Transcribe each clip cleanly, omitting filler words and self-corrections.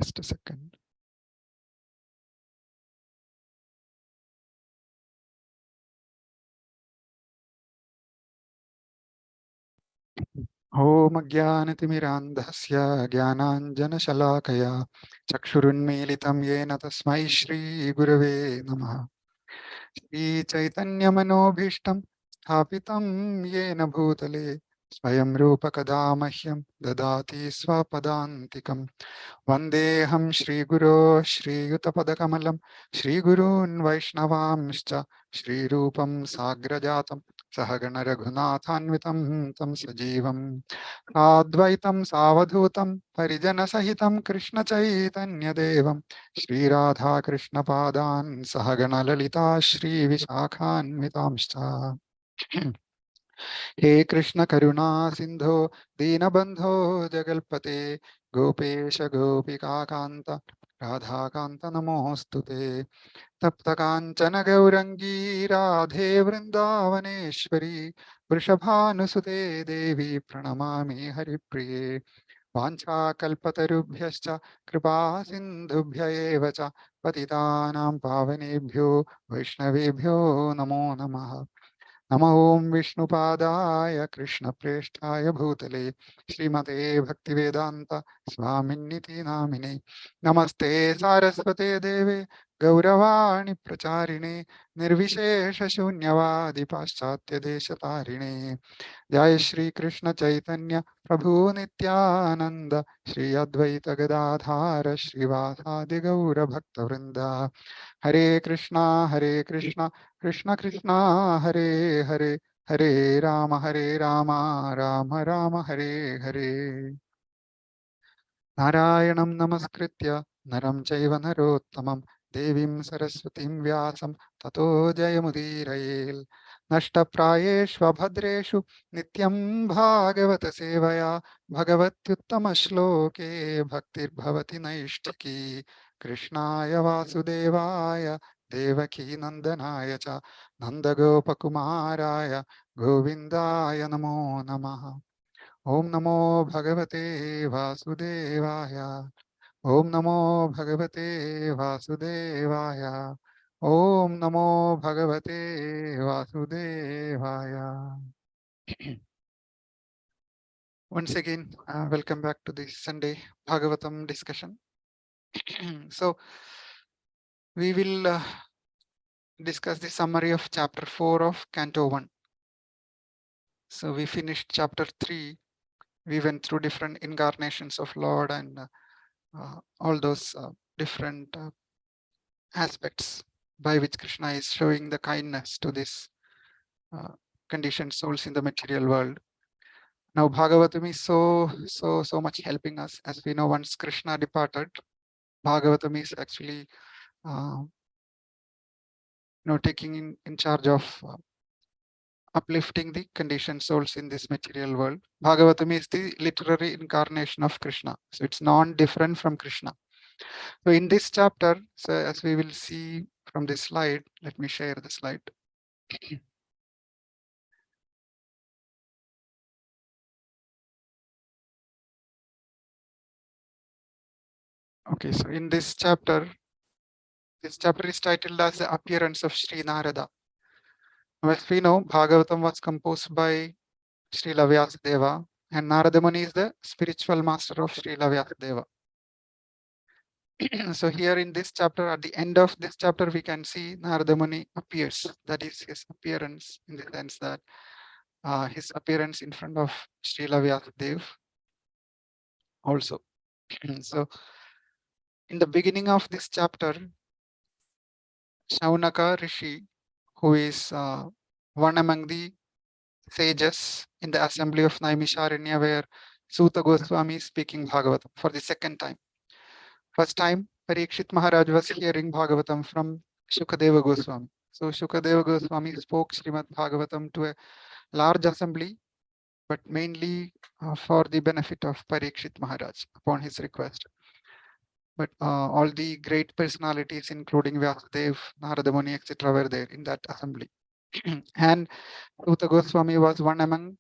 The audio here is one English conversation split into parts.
Just a second. ॐ अज्ञानतिमिरान्धस्य ज्ञानाञ्जनशलाकया चक्षुरुन्मीलितं येन तस्मै श्रीगुरवे नमः। श्रीचैतन्यमनोभीष्टं स्थापितं येन भूतले स्वयं रूपकदा मह्यं ददाति स्वपदान्तिकं। वन्देऽहं श्रीगुरो श्रीयुतपदकमलं श्रीगुरून् वैष्णवांश्च श्रीरूपं साग्रजातं सहगण रघुनाथान्वितं तं सजीवं साद्वैतं सावधूतं परिजनसहितं कृष्णचैतन्यदेवं श्रीराधाकृष्णपादान् सहगण ललिता श्रीविशाखान्वितांश्च। हे कृष्ण करुणा सिंधो दीनबंधो जगल्पते गोपेश गोपिकाकांत राधाकांत नमोस्तुते। तप्त कांचन गौरंगी राधे वृंदावनेश्वरी वृषभानुसुते देवी प्रणमामि हरिप्रिये। वाञ्छाकल्पतरुभ्यश्च कृपा सिन्धुभ्य एव च पतितानां पावनेभ्यो वैष्णवेभ्यो नमो नमः। नमो ओं विष्णुपादाय कृष्णप्रेष्ठाय भूतले श्रीमते भक्तिवेदांत स्वामिन्निति नामिने। नमस्ते सारस्वते देवे गौरवाणि प्रचारिणे निर्विशेष शून्यवादि पाश्चात्य देशतारिणे। जय श्री कृष्ण चैतन्य प्रभु नित्यानंद श्री अद्वैत गदाधार श्रीवासादि गौर भक्तवृंद। हरे कृष्णा कृष्ण कृष्णा हरे हरे हरे राम राम राम हरे हरे। नारायणं नमस्कृत्य नरं चैव नरोत्तमं देवीं सरस्वतीं व्यासं ततो जयमुदीरयेत्। नष्टप्रायेष्वभद्रेषु नित्यं भागवत सेवया भगवत्युत्तमश्लोके भक्तिर्भवति नैष्ठिकी। कृष्णाय वासुदेवाय देवकी नन्दनाय च नन्दगोपकुमाराय गोविन्दाय नमो नमः। ओम नमो भगवते वासुदेवाय। ओम नमो भगवते वासुदेवाय। ओम नमो भगवते वासुदेवाय। Once again, welcome back to the Sunday Bhagavatam discussion. So, we will discuss the summary of chapter 4 of Canto 1. So, we finished chapter 3. We went through different incarnations of Lord and all those different aspects by which Krishna is showing the kindness to this conditioned souls in the material world. Now Bhagavatam is so much helping us. As we know, once Krishna departed, Bhagavatam is actually taking in charge of uplifting the conditioned souls in this material world. Bhagavatam is the literary incarnation of Krishna, so it's non-different from Krishna. So in this chapter, so as we will see from this slide, let me share the slide. Okay, so in this chapter is titled as the appearance of Sri Narada. As we know, Bhagavatam was composed by Srila Vyasadeva, and Narada Muni is the spiritual master of Srila Vyasadeva. So here in this chapter, at the end of this chapter, we can see Narada Muni appears. That is his appearance, in the sense that his appearance in front of Srila Vyasadeva also. So in the beginning of this chapter, Shaunaka Rishi, who is one among the sages in the assembly of Naimisharanya, where Suta Goswami is speaking Bhagavatam for the second time. First time, Parikshit Maharaj was hearing Bhagavatam from Shukadeva Goswami. So Shukadeva Goswami spoke Srimad Bhagavatam to a large assembly, but mainly for the benefit of Parikshit Maharaj upon his request. But all the great personalities, including Vyasadeva, Narada Muni, etc., were there in that assembly. And Suta Goswami was one among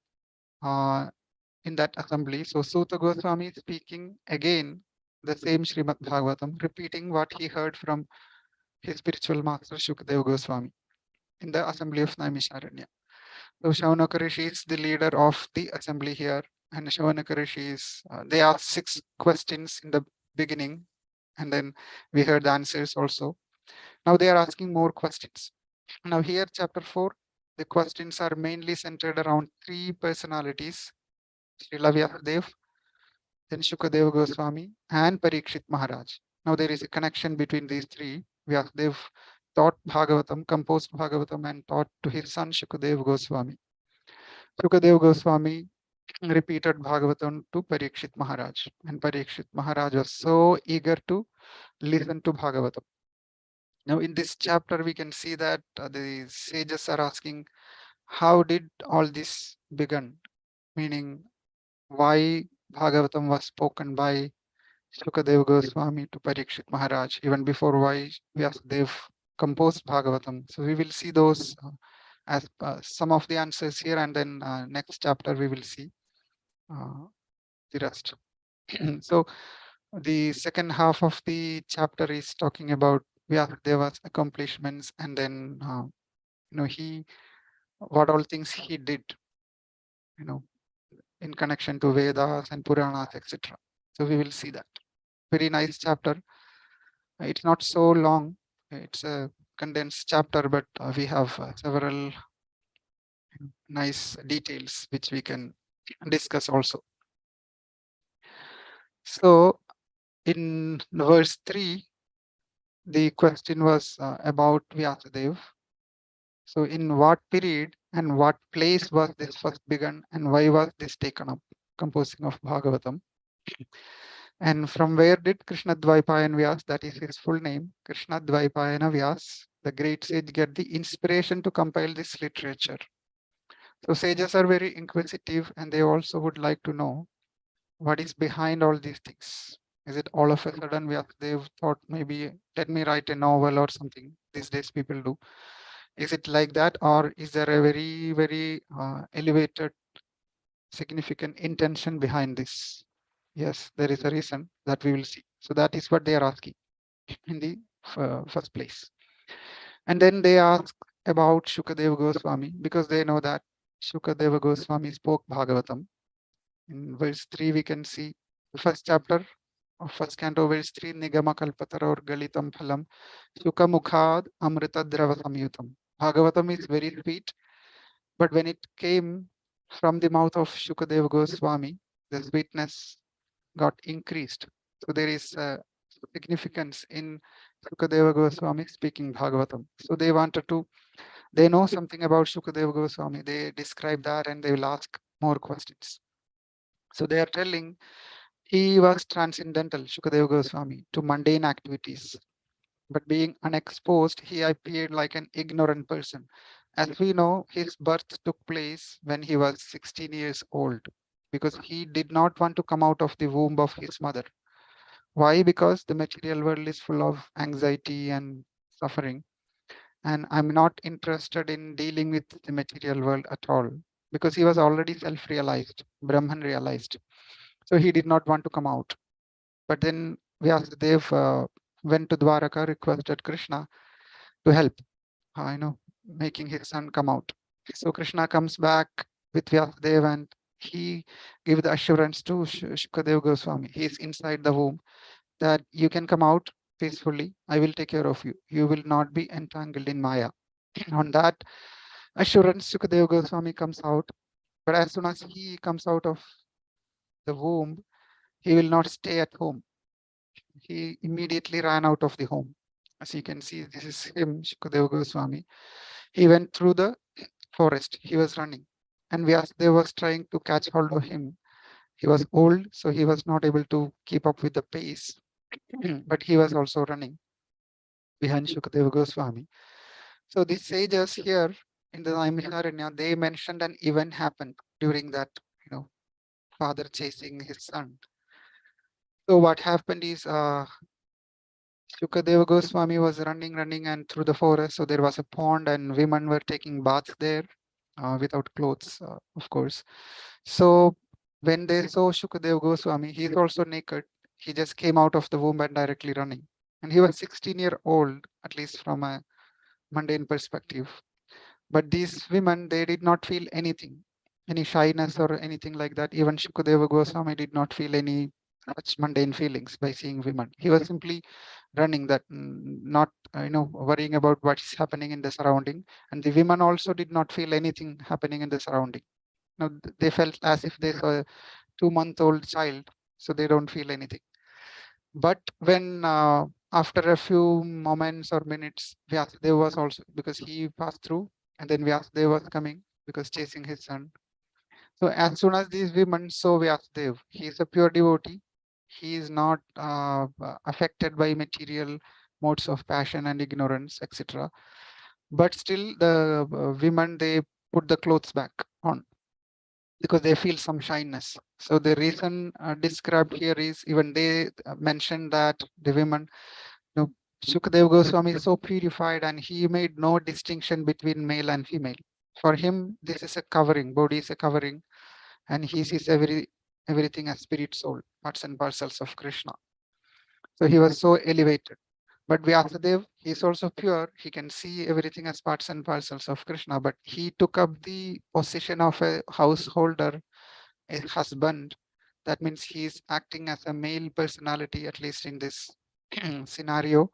in that assembly. So Suta Goswami is speaking again the same Srimad Bhagavatam, repeating what he heard from his spiritual master Shukadeva Goswami in the assembly of Naimisharanya. So Shaunaka Rishi is the leader of the assembly here, and Shaunaka Rishi is, they asked 6 questions in the beginning, and then we heard the answers also. Now they are asking more questions. Now here, chapter 4, the questions are mainly centered around 3 personalities, Srila Vyasadeva, then Shukadeva Goswami, and Parikshit Maharaj. Now there is a connection between these 3. Vyasadeva taught Bhagavatam, composed Bhagavatam, and taught to his son Shukadeva Goswami. Shukadeva Goswami repeated Bhagavatam to Parikshit Maharaj, and Parikshit Maharaj was so eager to listen to Bhagavatam. Now in this chapter we can see that the sages are asking, how did all this begin? Meaning, why Bhagavatam was spoken by Shukadeva Goswami to Parikshit Maharaj, even before why Vyasadeva composed Bhagavatam. So we will see those as some of the answers here, and then next chapter we will see the rest. So the second half of the chapter is talking about Vyasadeva's accomplishments, and then he, what all things he did, in connection to Vedas and Puranas, etc. So we will see that. Very nice chapter. It's not so long. It's a condensed chapter, but we have several nice details which we can discuss also. So in verse 3, the question was about Vyasadeva. So in what period and what place was this first begun, and why was this taken up, composing of Bhagavatam? And from where did Krishna Dvaipayana Vyas, that is his full name, Krishna Dvaipayana Vyas, the great sage, get the inspiration to compile this literature? So sages are very inquisitive, and they also would like to know what is behind all these things. Is it all of a sudden they've thought, maybe let me write a novel or something? These days people do. Is it like that, or is there a very, very elevated, significant intention behind this? Yes, there is a reason that we will see. So that is what they are asking in the first place. And then they ask about Shukadeva Goswami, because they know that Shukadeva Goswami spoke Bhagavatam. In verse 3, we can see the first chapter of first canto, verse 3, Nigama Kalpataror Galitam Phalam Shuka Mukhad Amrita Drava Samyutam. Bhagavatam is very sweet, but when it came from the mouth of Shukadeva Goswami, the sweetness got increased. So there is significance in Shukadeva Goswami speaking Bhagavatam. So they know something about Shukadeva Goswami. They describe that and they will ask more questions. So they are telling he was transcendental, Shukadeva Goswami, to mundane activities. But being unexposed, he appeared like an ignorant person. As we know, his birth took place when he was 16 years old, because he did not want to come out of the womb of his mother. Why? Because the material world is full of anxiety and suffering. And I'm not interested in dealing with the material world at all, because he was already self-realized, Brahman realized. So he did not want to come out. But then Vyasadeva went to Dwaraka, requested Krishna to help, making his son come out. So Krishna comes back with Vyasadeva, and he gave the assurance to Shukadeva Goswami. He is inside the womb, that you can come out peacefully. I will take care of you. You will not be entangled in Maya. On that assurance, Shukadeva Goswami comes out. But as soon as he comes out of the womb, he will not stay at home. He immediately ran out of the home. As you can see, this is him, Shukadeva Goswami. He went through the forest. He was running. And Vyasadeva was trying to catch hold of him. He was old, so he was not able to keep up with the pace. But he was also running behind Shukadeva Goswami. So these sages here in the Naimisharanya, they mentioned an event happened during that, father chasing his son. So what happened is Shukadeva Goswami was running and through the forest. So there was a pond and women were taking baths there without clothes, of course. So when they saw Shukadeva Goswami, he is also naked. He just came out of the womb and directly running. And he was 16-year-old, at least from a mundane perspective. But these women, they did not feel anything, any shyness or anything like that. Even Shukadeva Goswami did not feel any such mundane feelings by seeing women. He was simply running that, not worrying about what is happening in the surrounding. And the women also did not feel anything happening in the surrounding. They felt as if they saw a 2-month-old child, so they don't feel anything. But when after a few moments or minutes, Vyasadeva was also, because he passed through, and then Vyasadeva was coming because chasing his son. So as soon as these women saw Vyasadeva, he is a pure devotee. He is not affected by material modes of passion and ignorance, etc. But still, the women, they put the clothes back on because they feel some shyness. So the reason described here is, even they mentioned that the women, Sukadeva Goswami is so purified and he made no distinction between male and female. For him, this is a covering, body is a covering, and he sees everything as spirit, soul, parts and parcels of Krishna. So he was so elevated. But Vyasadeva, he is also pure. He can see everything as parts and parcels of Krishna, but he took up the position of a householder, a husband. That means he is acting as a male personality, at least in this scenario.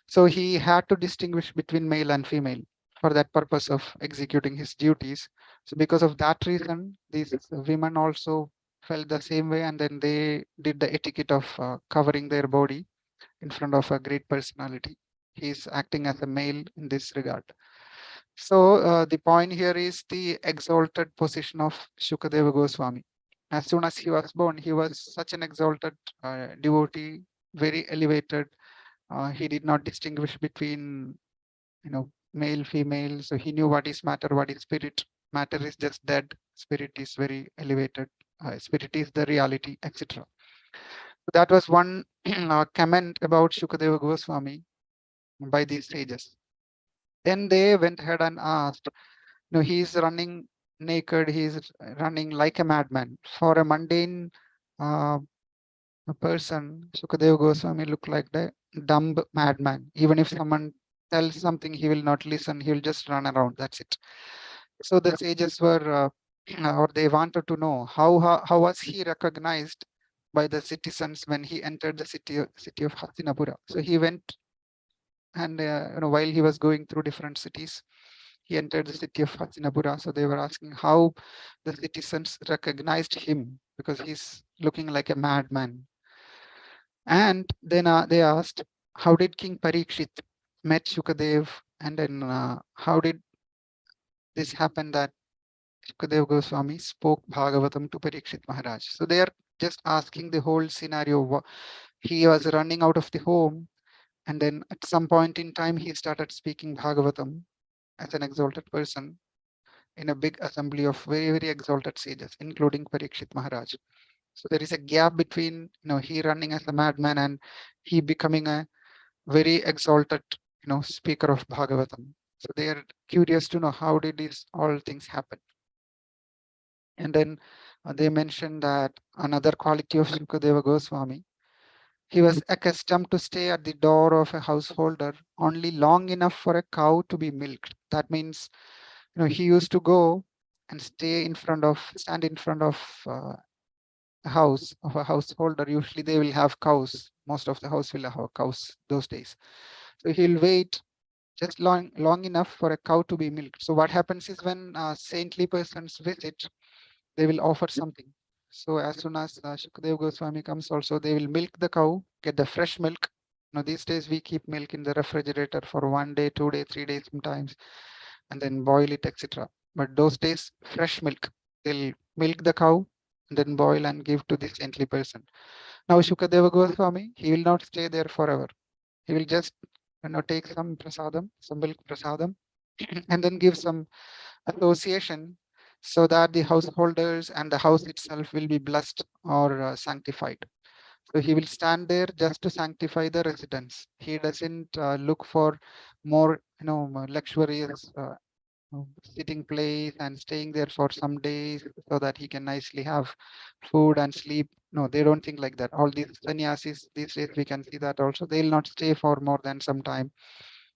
So he had to distinguish between male and female for that purpose of executing his duties. So because of that reason, these women also felt the same way, and then they did the etiquette of covering their body in front of a great personality. He's acting as a male in this regard. So the point here is the exalted position of Shukadeva Goswami. As soon as he was born, he was such an exalted devotee, very elevated. He did not distinguish between, male, female. So he knew what is matter, what is spirit. Matter is just dead. Spirit is very elevated. Spirit is the reality, etc. So that was one comment about Shukadeva Goswami by these sages. Then they went ahead and asked, he's running naked, he's running like a madman. For a mundane person, Shukadeva Goswami looked like the dumb madman. Even if someone tells something, he will not listen, he will just run around. That's it. So the sages were, or they wanted to know how was he recognized by the citizens when he entered the city of Hastinapura. So he went, and while he was going through different cities, he entered the city of Hastinapura. So they were asking how the citizens recognized him, because he's looking like a madman. And then they asked, how did King Parikshit met Shukadev, and then how did this happen that Shukadev Goswami spoke Bhagavatam to Parikshit Maharaj? So they are just asking the whole scenario. He was running out of the home, and then at some point in time, he started speaking Bhagavatam as an exalted person in a big assembly of very, very exalted sages, including Parikshit Maharaj. So there is a gap between, he running as a madman and he becoming a very exalted, speaker of Bhagavatam. So they are curious to know how did these all things happen. And then they mentioned that another quality of Shukadeva Goswami, he was accustomed to stay at the door of a householder only long enough for a cow to be milked. That means, he used to go and stand in front of a house of a householder. Usually they will have cows. Most of the house will have cows those days. So he'll wait just long enough for a cow to be milked. So what happens is, when saintly persons visit, they will offer something. So as soon as Shukadeva Goswami comes also, they will milk the cow, get the fresh milk. These days we keep milk in the refrigerator for 1 day, 2 days, 3 days sometimes, and then boil it, etc. But those days, fresh milk. They'll milk the cow and then boil and give to the saintly person. Now Shukadeva Goswami, he will not stay there forever. He will just take some prasadam, some milk prasadam, and then give some association, so that the householders and the house itself will be blessed or sanctified. So he will stand there just to sanctify the residence. He doesn't look for more, luxurious sitting place and staying there for some days so that he can nicely have food and sleep. No, they don't think like that. All these sannyasis these days, we can see that also, they'll not stay for more than some time.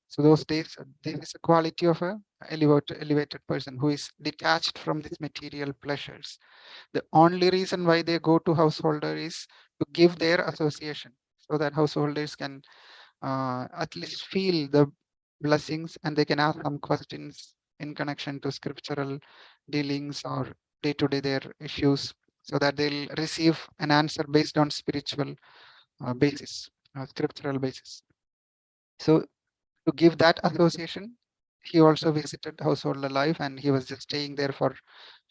So those days, this is a quality of a elevated person who is detached from these material pleasures. The only reason why they go to householder is to give their association, so that householders can at least feel the blessings, and they can ask some questions in connection to scriptural dealings or day-to-day their issues, so that they'll receive an answer based on spiritual basis, scriptural basis. So to give that association, he also visited householder life, and he was just staying there for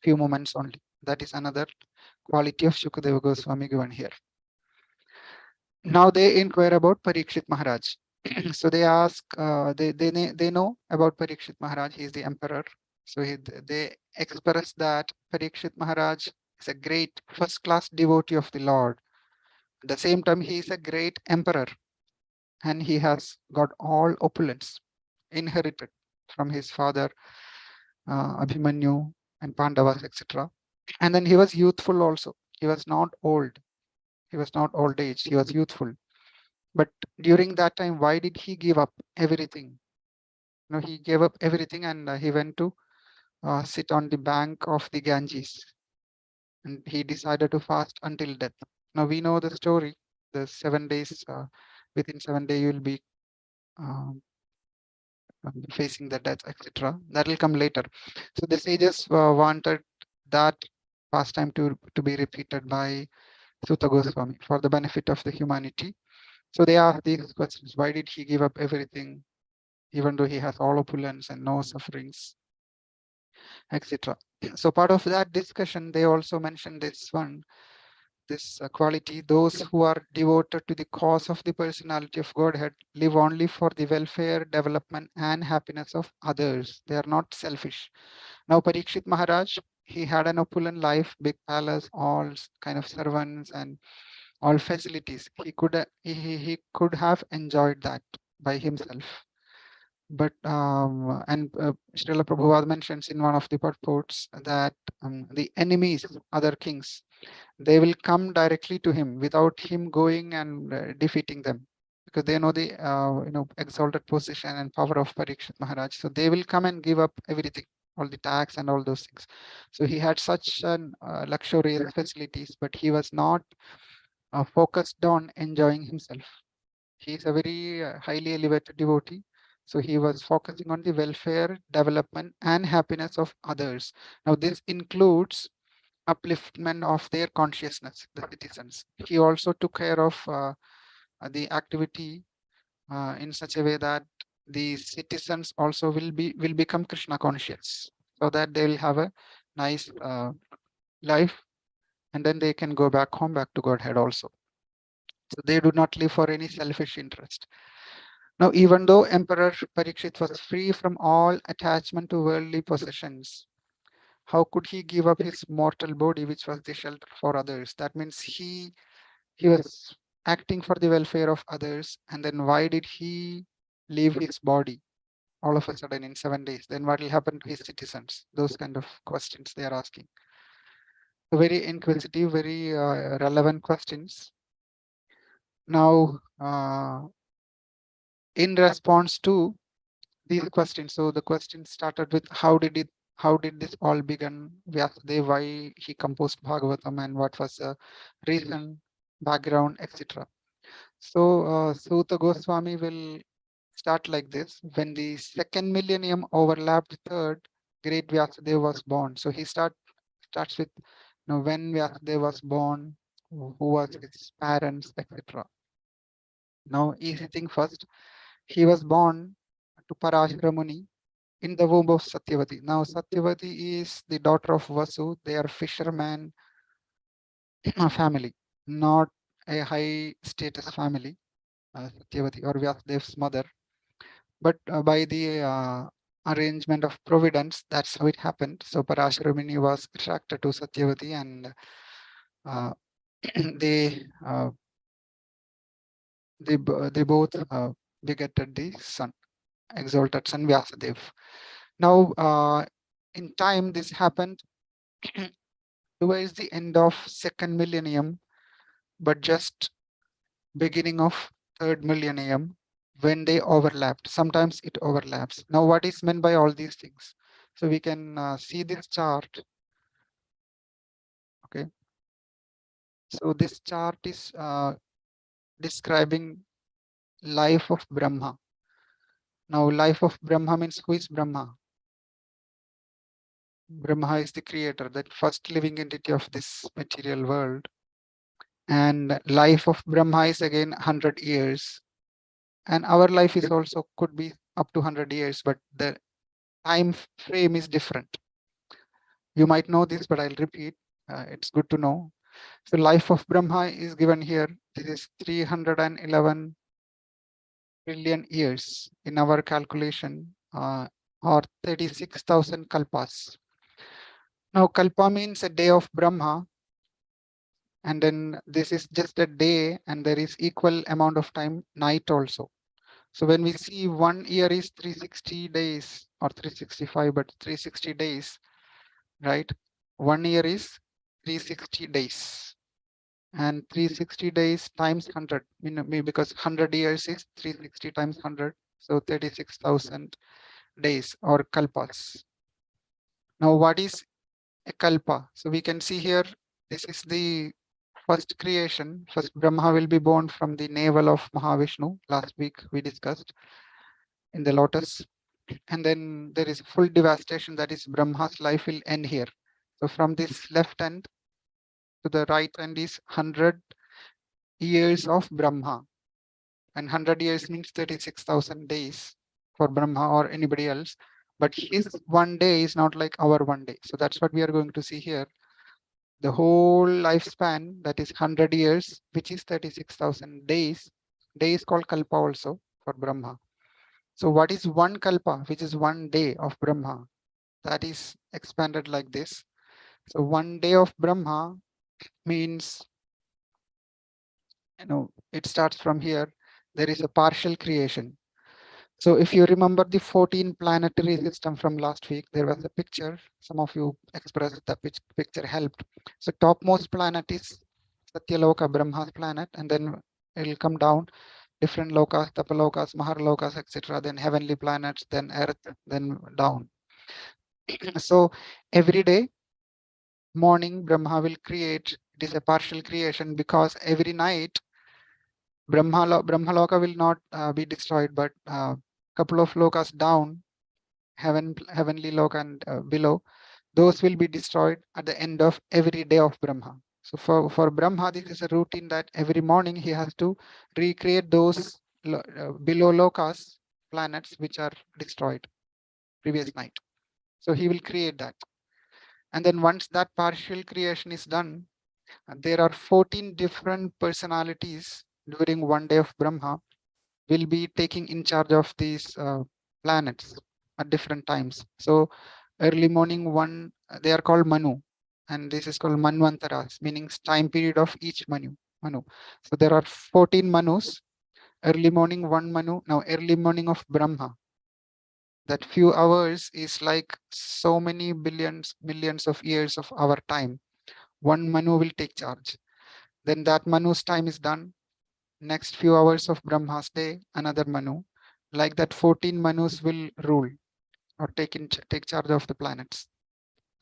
few moments only. That is another quality of Shukadeva Goswami given here. Now they inquire about Parikshit Maharaj. So they ask, they know about Parikshit Maharaj. He is the emperor. So they express that Parikshit Maharaj is a great first-class devotee of the Lord. At the same time, he is a great emperor, and he has got all opulence inherited from his father Abhimanyu and Pandavas, etc. And then he was youthful also. He was not old. He was not old age. He was youthful. But during that time, why did he give up everything? You know, he gave up everything, and he went to sit on the bank of the Ganges, and he decided to fast until death. Now we know the story. The 7 days, within 7 days, you will be um, facing the death, etc. That will come later. So the sages wanted that pastime to be repeated by Sutta Goswami for the benefit of the humanity. So they ask these questions: why did he give up everything, even though he has all opulence and no sufferings, etc. So part of that discussion, they also mentioned this one, this quality: those who are devoted to the cause of the personality of Godhead live only for the welfare, development, and happiness of others. They are not selfish. Now, Parikshit Maharaj, he had an opulent life, big palace, all kind of servants and all facilities. He could have enjoyed that by himself. But Srila Prabhupada mentions in one of the purports that the enemies, other kings, they will come directly to him without him going and defeating them, because they know the exalted position and power of Parikshit Maharaj. So they will come and give up everything, all the tax and all those things. So he had such an luxurious facilities, but he was not focused on enjoying himself. He is a very highly elevated devotee. So he was focusing on the welfare, development, and happiness of others. Now this includes upliftment of their consciousness, the citizens. He also took care of the activity in such a way that the citizens also will become Krishna conscious, so that they will have a nice life, and then they can go back home, back to Godhead also. So they do not live for any selfish interest. Now, even though Emperor Parikshit was free from all attachment to worldly possessions, how could he give up his mortal body, which was the shelter for others? That means he was acting for the welfare of others, and then why did he leave his body all of a sudden in 7 days? Then what will happen to his citizens? Those kind of questions they are asking. So very inquisitive, very relevant questions. Now, in response to these questions, so the question started with how did this all begin? Vyasadeva, why he composed Bhagavatam, and what was the reason, background, etc. So Suta Goswami will start like this: when the second millennium overlapped third, great Vyasadeva was born. So he starts with, when Vyasadeva was born, who was his parents, etc. Now easy thing first, he was born to Parashara Muni in the womb of Satyavati. Now Satyavati is the daughter of Vasu. They are fisherman family, not a high status family, Satyavati or Vyasadev's mother. But by the arrangement of providence, that's how it happened. So Parashara Muni was attracted to Satyavati, and uh, they uh, they both begetted the son, exalted son Vyasadeva. Now, in time, this happened towards the end of second millennium. but just beginning of third millennium when they overlapped. Sometimes it overlaps. Now, what is meant by all these things? So we can see this chart. Okay. So this chart is describing life of Brahma. Now, life of Brahma means who is Brahma? Brahma is the creator, the first living entity of this material world. And life of Brahma is again 100 years. And our life is also could be up to 100 years, but the time frame is different. You might know this, but I'll repeat. It's good to know. So life of Brahma is given here. This is 311 trillion years in our calculation, or 36,000 kalpas. Now, kalpa means a day of Brahma, and then this is just a day, and there is equal amount of time night also. So when we see 1 year is 360 days or 365, but 360 days, right? 1 year is 360 days, and 360 days times 100, because 100 years is 360 times 100, so 36,000 days or kalpas. Now, what is a kalpa? So we can see here, this is the first creation. First, Brahma will be born from the navel of Mahavishnu. Last week we discussed in the lotus. And then there is full devastation, that is Brahma's life will end here. So from this left end to the right end is 100 years of Brahma. And 100 years means 36,000 days for Brahma or anybody else. But his 1 day is not like our 1 day. So that's what we are going to see here. The whole lifespan, that is 100 years, which is 36,000 days. Day is called kalpa also for Brahma. So what is one kalpa, which is 1 day of Brahma? That is expanded like this. So 1 day of Brahma means, it starts from here. There is a partial creation. So if you remember the 14 planetary system from last week, there was a picture. Some of you expressed that which picture helped. So topmost planet is Satyaloka, Brahma's planet, and then it will come down different lokas, tapalokas, maharlokas, etc. Then heavenly planets, then earth, then down. So every day morning Brahma will create. It is a partial creation because every night Brahmaloka will not be destroyed, but couple of lokas down, heavenly loka and below, those will be destroyed at the end of every day of Brahma. So for Brahma, this is a routine that every morning he has to recreate those below lokas, planets which are destroyed previous night. So he will create that. And then once that partial creation is done, there are 14 different personalities during 1 day of Brahma will be taking in charge of these planets at different times. So early morning one, they are called Manu, and this is called Manvantaras, meaning time period of each Manu. So there are 14 Manus. Early morning one Manu. Now early morning of Brahma, that few hours is like so many billions, millions of years of our time. One Manu will take charge. Then that Manu's time is done. Next few hours of Brahma's day, another Manu. Like that, 14 Manus will rule or take charge of the planets.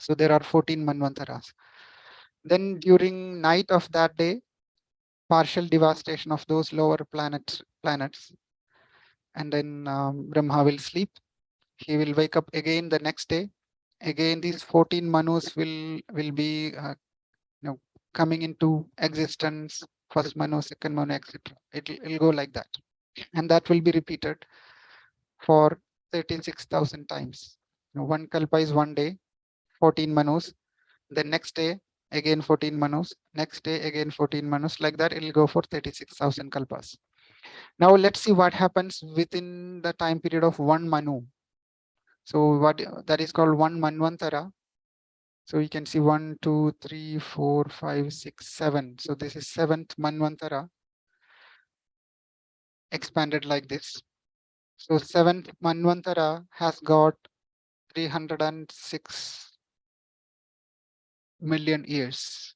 So there are 14 Manvantaras. Then during night of that day, partial devastation of those lower planets. And then Brahma will sleep. He will wake up again the next day. Again, these 14 Manus will be coming into existence. First Manu, second Manu, etc. It'll go like that. And that will be repeated for 36,000 times. One kalpa is 1 day, 14 manus. The next day, again 14 manus. Next day, again 14 manus. Like that, it will go for 36,000 kalpas. Now, let's see what happens within the time period of 1 manu. So, what that is called 1 manvantara. So, you can see 1, 2, 3, 4, 5, 6, 7. So, this is 7th manvantara expanded like this. So 7th Manvantara has got 306 million years.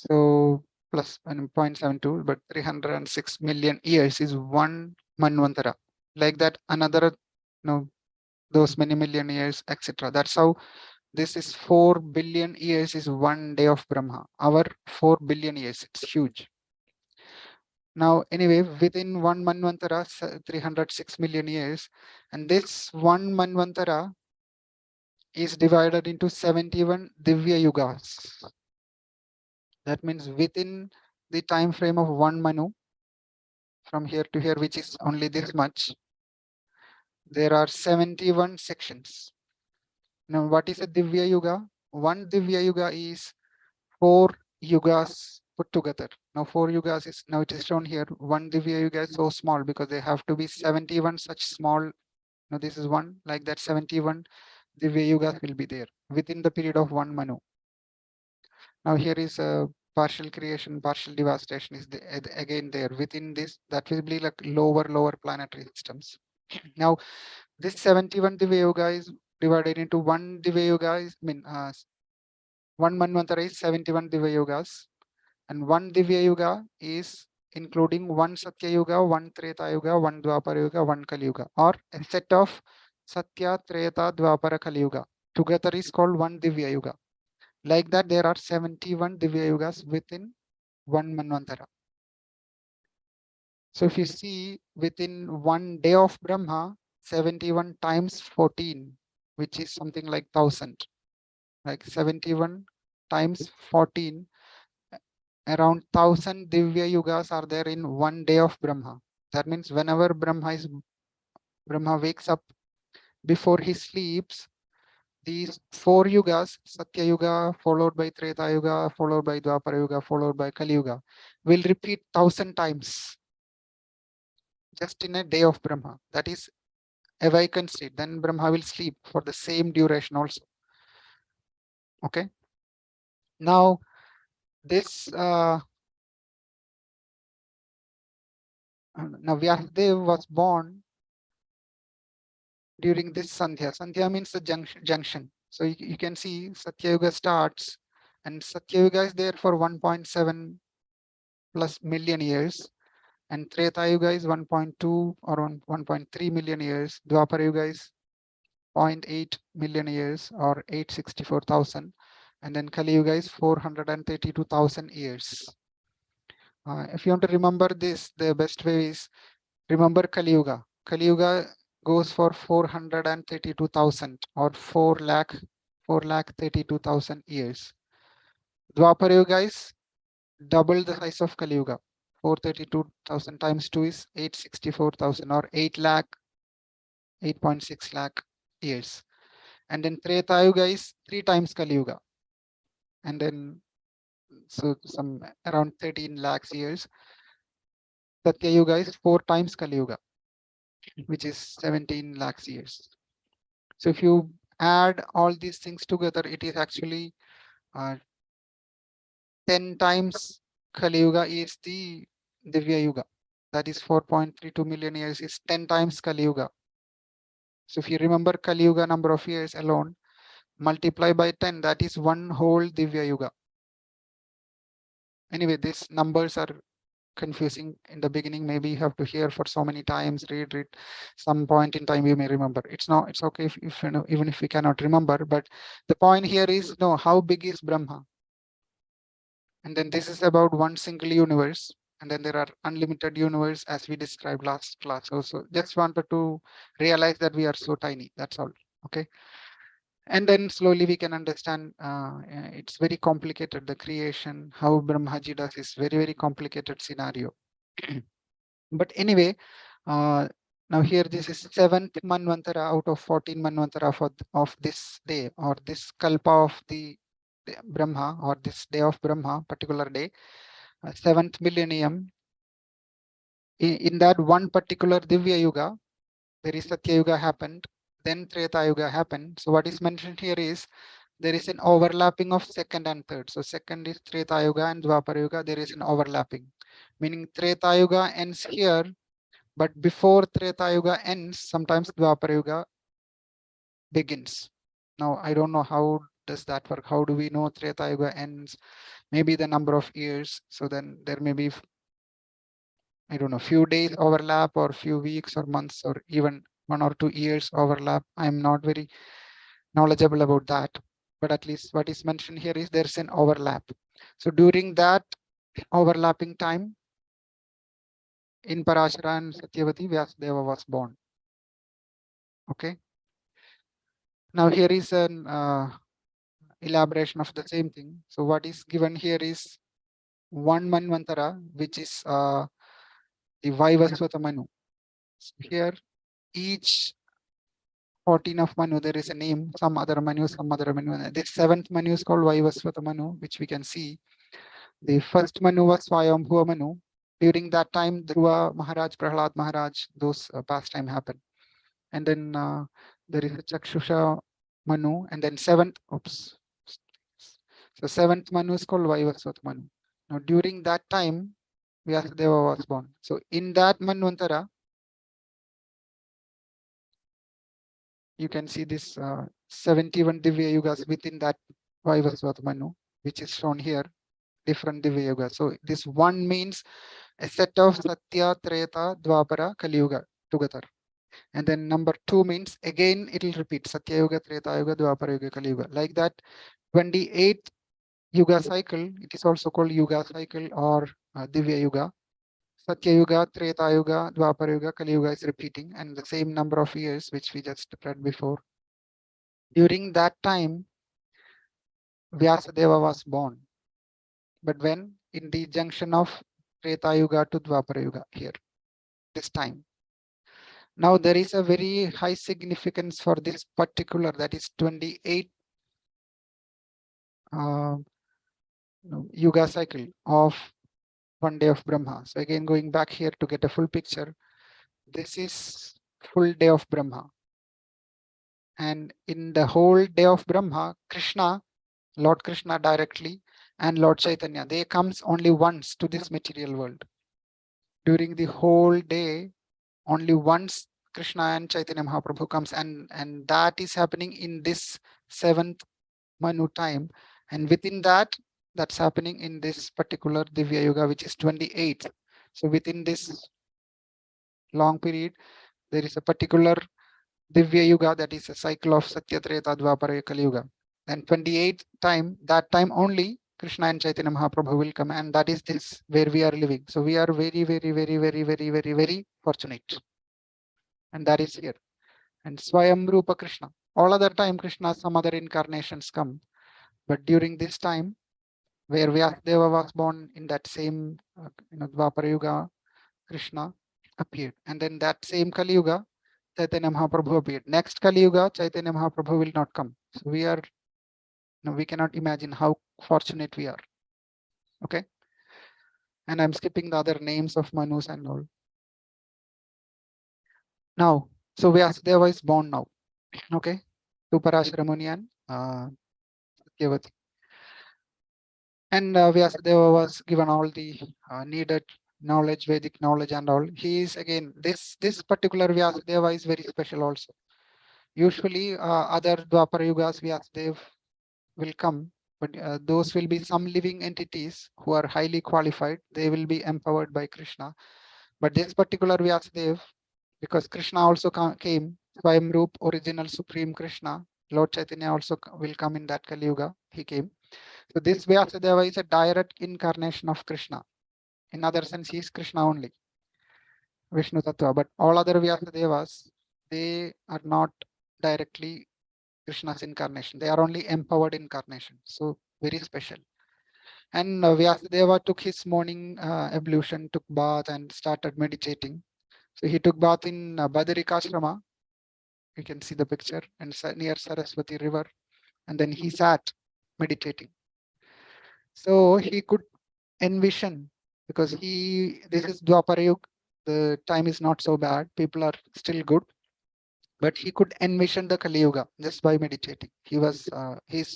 So plus 0.72, but 306 million years is one manvantara. Like that, another, those many million years, etc. That's how this is 4 billion years is one day of Brahma. Our 4 billion years, it's huge. Now, anyway, within one manvantara, 306 million years, and this one manvantara is divided into 71 Divya Yugas. That means within the time frame of one Manu, from here to here, which is only this much, there are 71 sections. Now, what is a Divya Yuga? One Divya Yuga is 4 yugas put together. Now 4 yugas is, now it is shown here. One Divya Yuga is so small because they have to be 71 such small. Now this is one, like that 71 Divya Yugas will be there within the period of one Manu. Now here is a partial creation, partial devastation is again there within this. That will be like lower planetary systems. Now this 71 Divya Yuga is divided into one Divya Yuga is, one Manvantara is 71 Divya Yugas, and one Divya Yuga is including one Satya Yuga, one Treta Yuga, one Dwapara Yuga, one Kali Yuga, or a set of Satya, Treta, Dwapara, Kali Yuga. Together is called one Divya Yuga. Like that, there are 71 Divya Yugas within one Manvantara. So if you see within one day of Brahma, 71 times 14, which is something like 1000, like 71 times 14, around 1000 Divya Yugas are there in one day of Brahma. That means whenever Brahma wakes up, before he sleeps, these 4 yugas, Satya Yuga, followed by Treta Yuga, followed by Dwapara Yuga, followed by Kali Yuga, will repeat 1000 times just in a day of Brahma. That is a vacant state. Then Brahma will sleep for the same duration also. Okay. Now this now Vyasadeva was born during this Sandhya. Sandhya means the junction. So you can see Satya Yuga starts, and Satya Yuga is there for 1.7 plus million years, and Treta Yuga is 1.2 or 1.3 million years. Dwapara Yuga is 0.8 million years or 864,000, and then Kali Yuga is 432,000 years. If you want to remember this, the best way is remember Kali Yuga. Kali Yuga goes for 432,000 or 4,32,000 years. Dwapara Yuga is double the size of Kali Yuga. 432,000 times 2 is 864,000 or 8.6 lakh years. And then Treta Yuga is 3 times Kali Yuga. And then so some around 13 lakhs years. Satya Yuga is 4 times Kali Yuga, which is 17 lakhs years. So if you add all these things together, it is actually 10 times Kali Yuga is the Divya Yuga. That is 4.32 million years is 10 times Kali Yuga. So if you remember Kali Yuga number of years alone, multiply by 10, that is one whole Divya Yuga. Anyway, these numbers are confusing in the beginning. Maybe you have to hear for so many times, read it. Some point in time you may remember. It's okay if you know, even if we cannot remember. But the point here is, how big is Brahma? And then this is about one single universe. And then there are unlimited universe as we described last class. Also, just wanted to realize that we are so tiny. That's all. Okay. And then slowly we can understand it's very complicated, the creation, how Brahmaji does is very complicated scenario. But anyway, now here this is 7th Manvantara out of 14 Manvantara of this day or this Kalpa of the Brahma or this day of Brahma, particular day, 7th millennium. In that one particular Divya Yuga, there is Satya Yuga happened, then Treta Yuga happened. So what is mentioned here is there is an overlapping of second and third. So second is Treta Yuga and Dwapara Yuga, there is an overlapping. Meaning Treta Yuga ends here, but before Treta Yuga ends, sometimes Dwapara Yuga begins. Now, I don't know how does that work? How do we know Treta Yuga ends? Maybe the number of years. So then there may be, I don't know, few days overlap or few weeks or months or even 1 or 2 years overlap. I'm not very knowledgeable about that, but at least what is mentioned here is there's an overlap. So during that overlapping time, in Parashara and Satyavati, Vyasadeva was born. Okay. Now here is an elaboration of the same thing. So what is given here is one Manvantara, which is the Vaivasvata Manu. So here each 14 of Manu, there is a name, some other Manu. This seventh Manu is called Vaivasvata Manu, which we can see. The first Manu was Swayambhuva Manu. During that time, Dhruva Maharaj, Prahlad Maharaj, those pastime happened. And then there is a Chakshusha Manu, and then seventh, oops. So seventh Manu is called Vaivasvata Manu. Now during that time, Vyasadeva was born. So in that Manvantara, you can see this 71 Divya Yugas within that Vaivasvata Manu, which is shown here, different Divya Yugas. So this one means a set of Satya, Treta, Dwapara, Kali Yuga together. And then number 2 means again it will repeat Satya Yuga, Treta Yuga, Dwapara Yuga, Kali Yuga. Like that 28th Yuga cycle, it is also called Yuga cycle or Divya Yuga. Satya Yuga, Treta Yuga, Dwapara Yuga, Kali Yuga is repeating, and the same number of years which we just read before. During that time, Vyasadeva was born. But when? In the junction of Treta Yuga to Dwapara Yuga here, this time. Now there is a very high significance for this particular, that is 28 Yuga cycle of one day of Brahma. So again, going back here to get a full picture, this is full day of Brahma. And in the whole day of Brahma, Krishna, Lord Krishna directly, and Lord Chaitanya, they comes only once to this material world. During the whole day, only once Krishna and Chaitanya Mahaprabhu comes, and that is happening in this 7th Manu time. And within that, that's happening in this particular Divya Yuga, which is 28th. So within this long period, there is a particular Divya Yuga, that is a cycle of Satya, Treta, Dwapara, Kali Yuga. And 28th time, that time only Krishna and Chaitanya Mahaprabhu will come, and that is this where we are living. So we are very, very, very, very, very, very, very fortunate. And that is here. And Swayam Rupa Krishna. All other time Krishna, some other incarnations come. But during this time, where Vyasadeva was born, in that same Dwapara Yuga, Krishna appeared. And then that same Kali Yuga, Chaitanya Mahaprabhu appeared. Next Kali Yuga, Chaitanya Mahaprabhu will not come. So we are, we cannot imagine how fortunate we are. Okay. And I'm skipping the other names of Manus and all. Now, so Vyasadeva is born now. Okay. To Parashara Muni and Satyavati. And Vyasadeva was given all the needed knowledge, Vedic knowledge and all. He is again, this particular Vyasadeva is very special also. Usually other Dwapara Yugas, Vyasadeva will come, but those will be some living entities who are highly qualified. They will be empowered by Krishna. But this particular Vyasadeva, because Krishna also came, Swayamrup, original Supreme Krishna, Lord Chaitanya also will come in that Kali Yuga. He came. So this Vyasadeva is a direct incarnation of Krishna. In other sense, he is Krishna only, Vishnu Tattva. But all other Vyasadevas, they are not directly Krishna's incarnation. They are only empowered incarnation. So very special. And Vyasadeva took his morning ablution, took bath and started meditating. So he took bath in Badarikashrama. You can see the picture, and near Saraswati river. And then he sat meditating. So he could envision, because this is Dwapara Yuga, the time is not so bad, people are still good, but he could envision the Kali Yuga just by meditating. He's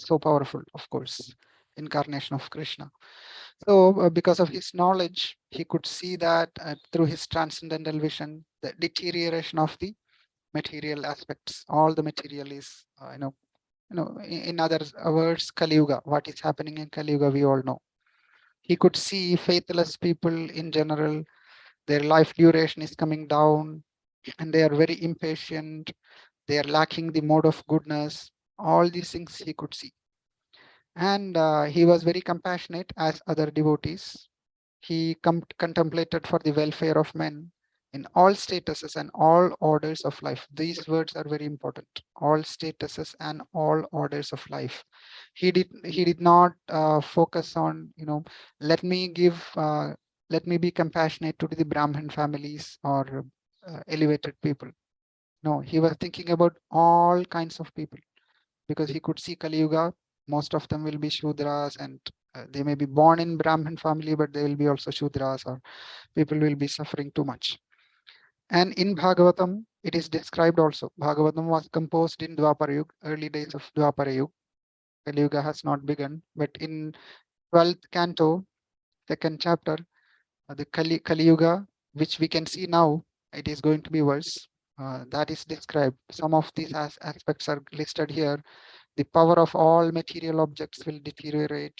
so powerful, of course, incarnation of Krishna. So because of his knowledge, he could see that through his transcendental vision, the deterioration of the material aspects. All the material is in other words, Kali Yuga, what is happening in Kali Yuga, we all know. He could see faithless people in general, their life duration is coming down, and they are very impatient. They are lacking the mode of goodness. All these things he could see. And he was very compassionate as other devotees. He contemplated for the welfare of men in all statuses and all orders of life. These words are very important. All statuses and all orders of life. He did not focus on, let me give, let me be compassionate to the Brahmin families or elevated people. No, he was thinking about all kinds of people, because he could see Kali Yuga. Most of them will be Shudras, and they may be born in Brahmin family, but they will be also Shudras, or people will be suffering too much. And in Bhagavatam, it is described also. Bhagavatam was composed in Dwapara Yuga, early days of Dwapara Yuga. Kali Yuga has not begun, but in 12th canto, second chapter, the Kali Yuga, which we can see now, it is going to be worse. That is described. Some of these aspects are listed here. The power of all material objects will deteriorate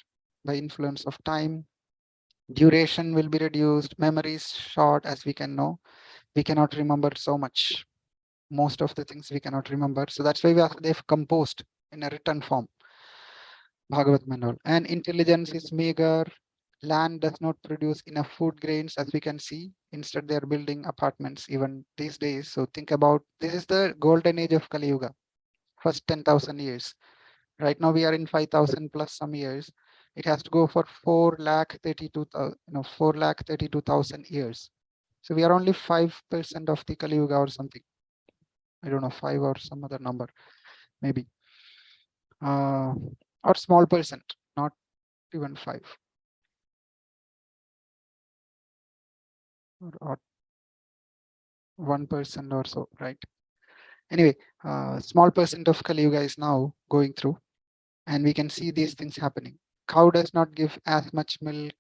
by influence of time. Duration will be reduced. Memory is short, as we can know. We cannot remember so much. Most of the things we cannot remember. So that's why they've composed in a written form, Bhagavad Manual. And intelligence is meager. Land does not produce enough food grains, as we can see. Instead, they are building apartments even these days. So think about, this is the golden age of Kali Yuga, first 10,000 years. Right now we are in 5,000 plus some years. It has to go for 4,32,000, 4,32,000 years. So we are only 5% of the Kali Yuga or something. I don't know, 5 or some other number, maybe. Or small percent, not even 5. Or 1% or so, right? Anyway, small percent of Kali Yuga is now going through, and we can see these things happening. Cow does not give as much milk.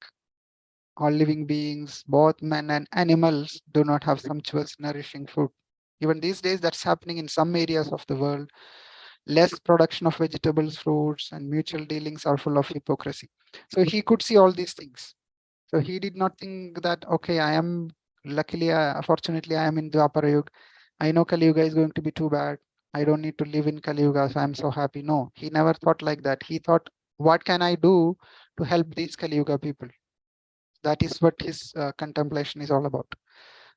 All living beings, both men and animals, do not have sumptuous, nourishing food. Even these days, that's happening in some areas of the world. Less production of vegetables, fruits, and mutual dealings are full of hypocrisy. So he could see all these things. So he did not think that, okay, I am, luckily, fortunately, I am in Dwapara Yuga. I know Kali Yuga is going to be too bad. I don't need to live in Kali Yuga, so I'm so happy. No, he never thought like that. He thought, what can I do to help these Kali Yuga people? That is what his contemplation is all about.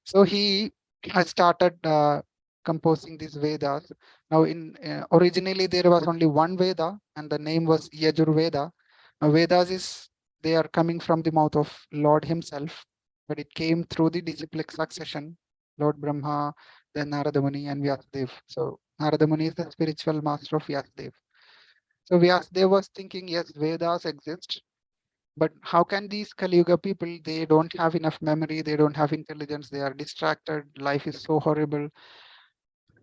So he has started composing these Vedas. Now, originally there was only one Veda, and the name was Yajurveda. Now, Vedas is, they are coming from the mouth of Lord himself, but it came through the disciplic succession, Lord Brahma, then Narada Muni, and Vyasadeva. So Narada Muni is the spiritual master of Vyasadeva. So Vyasadeva was thinking, yes, Vedas exist, but how can these Kali Yuga people, they don't have enough memory, they don't have intelligence, they are distracted, life is so horrible.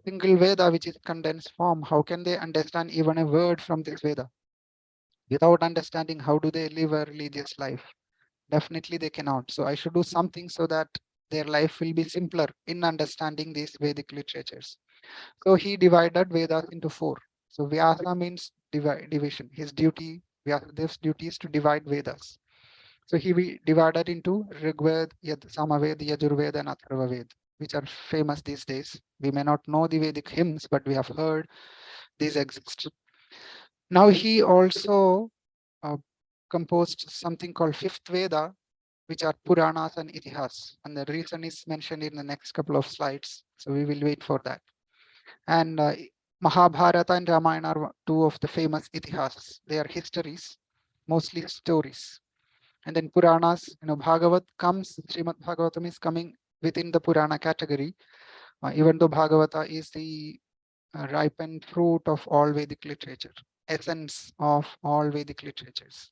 Single Veda, which is condensed form, how can they understand even a word from this Veda? Without understanding, how do they live a religious life? Definitely they cannot. So I should do something so that their life will be simpler in understanding these Vedic literatures. So he divided Vedas into 4. So Vyasa means division. His duty, Vyasadev's duty is to divide Vedas. So he divided into Rigved, Samaved, Yajurved, and Atharvaved, which are famous these days. We may not know the Vedic hymns, but we have heard these exist. Now he also composed something called Fifth Veda, which are Puranas and Itihas. And the reason is mentioned in the next couple of slides. So we will wait for that. And Mahabharata and Ramayana are two of the famous Itihas. They are histories, mostly stories. And then Puranas, Bhagavat comes, Srimad Bhagavatam is coming within the Purana category, even though Bhagavata is the ripened fruit of all Vedic literature, essence of all Vedic literatures.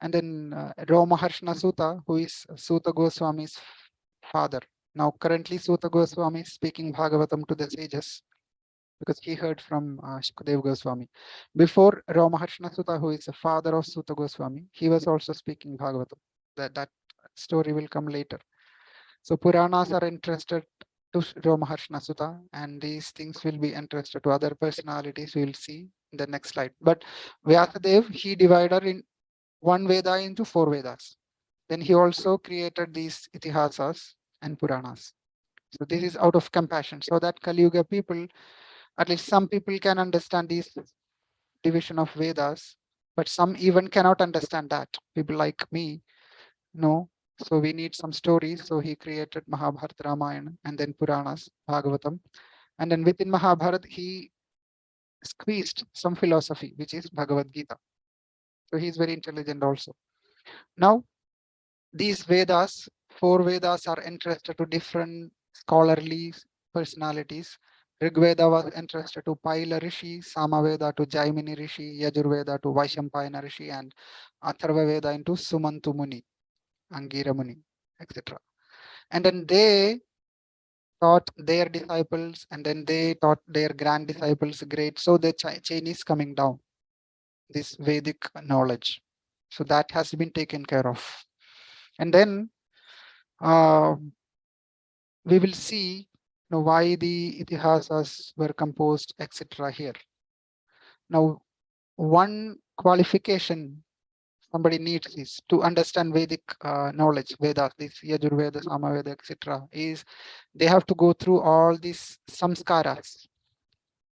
And then Ramaharshana Sutta, who is Sutta Goswami's father. Now, currently, Sutta Goswami is speaking Bhagavatam to the sages, because he heard from Shukadeva Goswami. Before Ramaharshana Sutta, who is the father of Sutta Goswami, he was also speaking Bhagavatam. That story will come later. So Puranas are interested to Ramaharshana Sutta, and these things will be interested to other personalities we will see in the next slide. But Vyasadev, he divided in one Veda into 4 Vedas. Then he also created these Itihasas and Puranas. So this is out of compassion, so that Kali Yuga people, at least some people, can understand this division of Vedas, but some even cannot understand that. People like me, no. So we need some stories. So he created Mahabharata, Ramayana, and then Puranas, Bhagavatam. And then within Mahabharata, he squeezed some philosophy, which is Bhagavad Gita. So he's very intelligent also. Now, these Vedas, 4 Vedas, are entrusted to different scholarly personalities. Rig Veda was entrusted to Paila Rishi, Samaveda to Jaimini Rishi, Yajurveda to Vaishampayana Rishi, and Atharva Veda into Sumantu Muni, Angira Muni, etc. And then they taught their disciples, and then they taught their grand disciples. Great. So the chain is coming down, this Vedic knowledge. So that has been taken care of. And then we will see why the Itihasas were composed, etc. here. Now, one qualification somebody needs is to understand Vedic knowledge, Vedas, this Yajurveda, Samaveda, etc. is they have to go through all these samskaras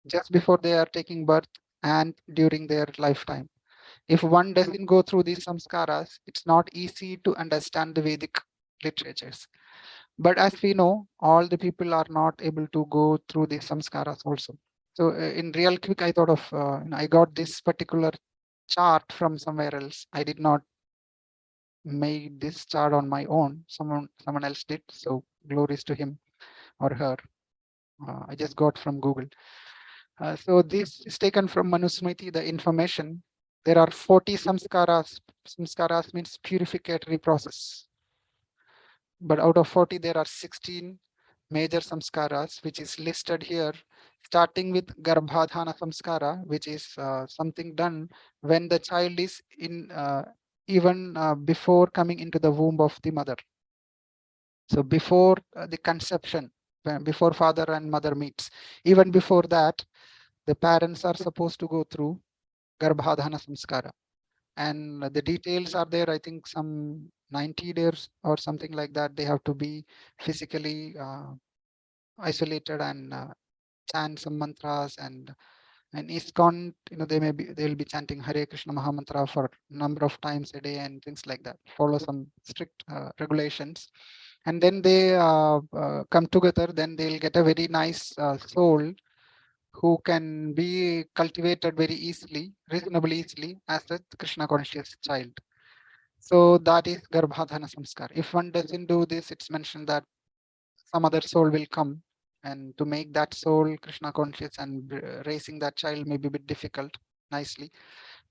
just before they are taking birth and during their lifetime. If one doesn't go through these samskaras, it's not easy to understand the Vedic literatures. But as we know, all the people are not able to go through these samskaras also. So in real quick, I thought of, I got this particular chart from somewhere else. I did not make this chart on my own. Someone else did. So glories to him or her. I just got from Google. So this is taken from Manusmriti, the information. There are 40 samskaras. Samskaras means purificatory process. But out of 40, there are 16 major samskaras, which is listed here, starting with Garbhadhana samskara, which is something done when the child is in even before coming into the womb of the mother. So before the conception, before father and mother meets, even before that, the parents are supposed to go through Garbhadhana samskara. And the details are there. I think some 90 days or something like that. They have to be physically isolated and chant some mantras, and ISKCON, they'll be chanting Hare Krishna Mahamantra for number of times a day and things like that. Follow some strict regulations, and then they come together. Then they'll get a very nice soul who can be cultivated very easily, reasonably easily, as a Krishna conscious child. So that is Garbhadhana Samskar. If one doesn't do this, it's mentioned that some other soul will come, and to make that soul Krishna conscious and raising that child may be a bit difficult nicely,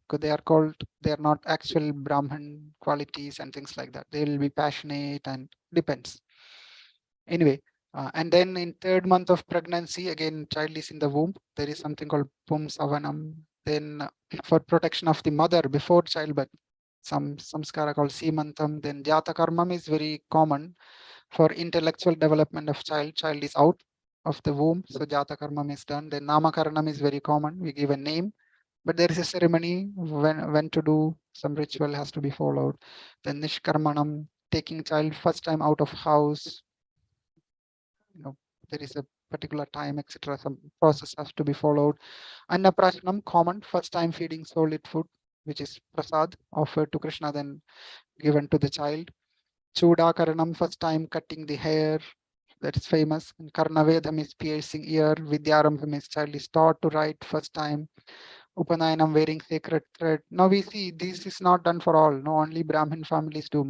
because they are not actual Brahman qualities and things like that. They will be passionate and depends. Anyway, and then in 3rd month of pregnancy, again, child is in the womb. There is something called Pum Savanam. Then for protection of the mother before childbirth, some samskara called Simantam. Then Jata Karmam is very common for intellectual development of child. Child is out of the womb, so Jata Karmam is done. Then Namakaranam is very common. We give a name, but there is a ceremony when to do, some ritual has to be followed. Then Nishkarmanam, taking child first time out of house, there is a particular time, etc. Some process has to be followed. Annaprashanam, common, first time feeding solid food, which is prasad, offered to Krishna, then given to the child. Chudakaranam, first time cutting the hair, that is famous. And Karnavedam is piercing ear. Vidyarambham is child is taught to write first time. Upanayanam, wearing sacred thread. Now we see this is not done for all. No, only Brahmin families do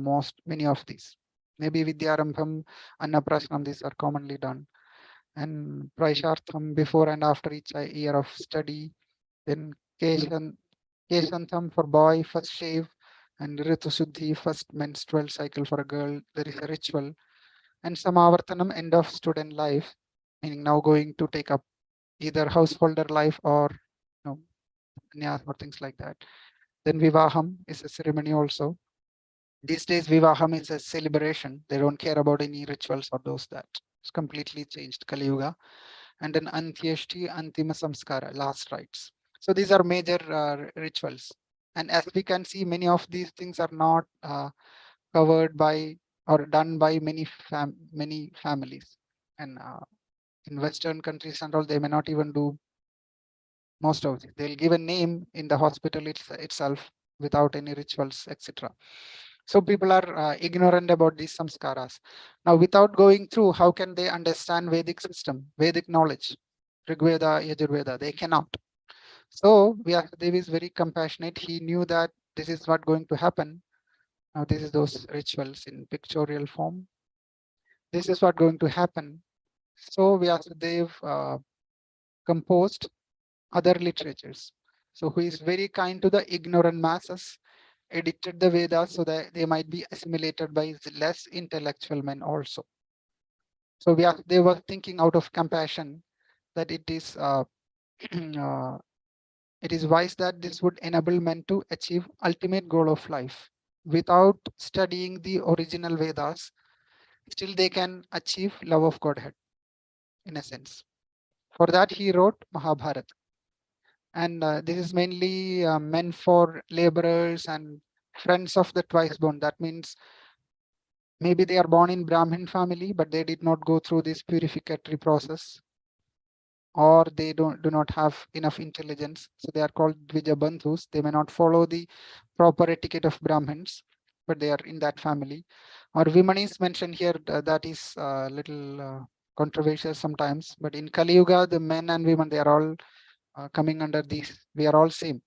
many of these. Maybe Vidyarambham, Annaprashanam, these are commonly done. And Praishartham, before and after each year of study. Then Keshantham for boy, first shave. And Ritu Suddhi, first menstrual cycle for a girl. There is a ritual. And Samavartanam, end of student life, meaning now going to take up either householder life or sannyas or things like that. Then Vivaham is a ceremony also. These days, Vivaham is a celebration. They don't care about any rituals or those that. It's completely changed, Kali Yuga. And then Antyeshti, Antima Samskara, last rites. So these are major rituals. And as we can see, many of these things are not covered by or done by many families. And in Western countries and all, they may not even do most of it. They'll give a name in the hospital itself without any rituals, etc. So people are ignorant about these samskaras. Now, without going through, how can they understand Vedic system, Vedic knowledge, Rigveda, Yajurveda? They cannot. So Vyasadeva is very compassionate. He knew that this is not going to happen. Now, this is those rituals in pictorial form. This is what going to happen. So Vyasadeva composed other literatures. So who is very kind to the ignorant masses, edited the Vedas so that they might be assimilated by less intellectual men also. So they were thinking out of compassion that it is it is wise that this would enable men to achieve ultimate goal of life. Without studying the original Vedas, still they can achieve love of Godhead, in a sense. For that, he wrote Mahabharata. And this is mainly meant for laborers and friends of the twice born. That means maybe they are born in Brahmin family, but they did not go through this purificatory process, or they do not have enough intelligence. So they are called Dvijabandhus. They may not follow the proper etiquette of Brahmins, but they are in that family. Or women is mentioned here. That is a little controversial sometimes. But in Kali Yuga, the men and women, they are all coming under these. We are all same,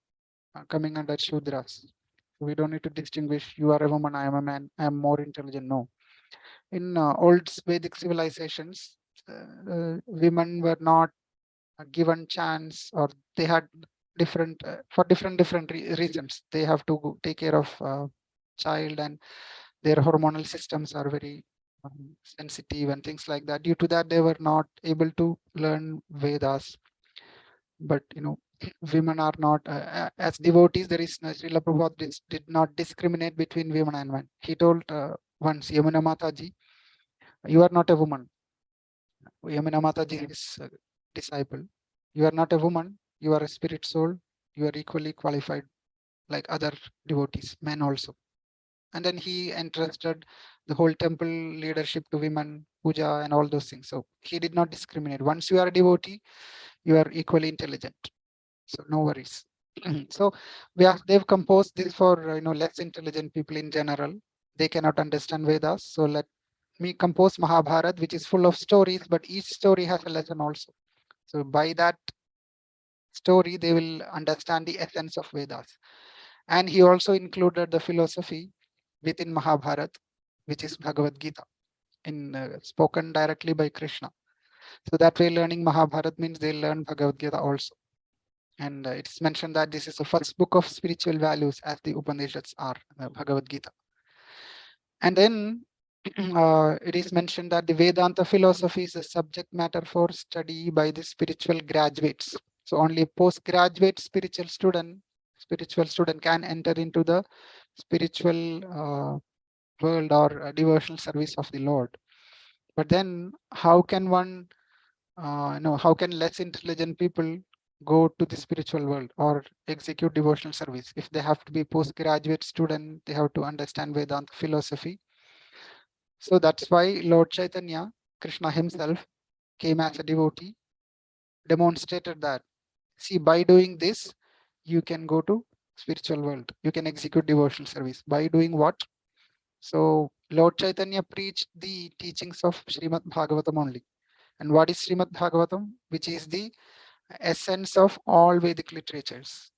coming under Shudras. We don't need to distinguish. You are a woman, I am a man, I am more intelligent. No. In old Vedic civilizations, women were not given chance, or they had different for different reasons. They have to take care of child, and their hormonal systems are very sensitive and things like that. Due to that, they were not able to learn Vedas. But women are not as devotees. There is Srila Prabhupada did not discriminate between women and men. He told once, Yamuna Mataji, you are not a woman. Yamuna Mataji is a disciple. You are not a woman. You are a spirit soul. You are equally qualified like other devotees, men also. And then he entrusted the whole temple leadership to women, puja and all those things. So he did not discriminate. Once you are a devotee, you are equally intelligent. So no worries. So they've composed this for less intelligent people in general. They cannot understand Vedas. So let me compose Mahabharata, which is full of stories, but each story has a lesson also. So by that story, they will understand the essence of Vedas. And he also included the philosophy within Mahabharata, which is Bhagavad Gita, in spoken directly by Krishna. So that way, learning Mahabharata means they learn Bhagavad Gita also. And it's mentioned that this is the first book of spiritual values, as the Upanishads are, Bhagavad Gita. And then it is mentioned that the Vedanta philosophy is a subject matter for study by the spiritual graduates. So only a postgraduate spiritual student can enter into the spiritual world or devotional service of the Lord. But then how can one, how can less intelligent people go to the spiritual world or execute devotional service? If they have to be postgraduate student, they have to understand Vedanta philosophy. So that's why Lord Chaitanya, Krishna himself, came as a devotee, demonstrated that, see, by doing this, you can go to spiritual world. You can execute devotional service. By doing what? So Lord Chaitanya preached the teachings of Srimad Bhagavatam only. And what is Srimad Bhagavatam? Which is the essence of all Vedic literatures.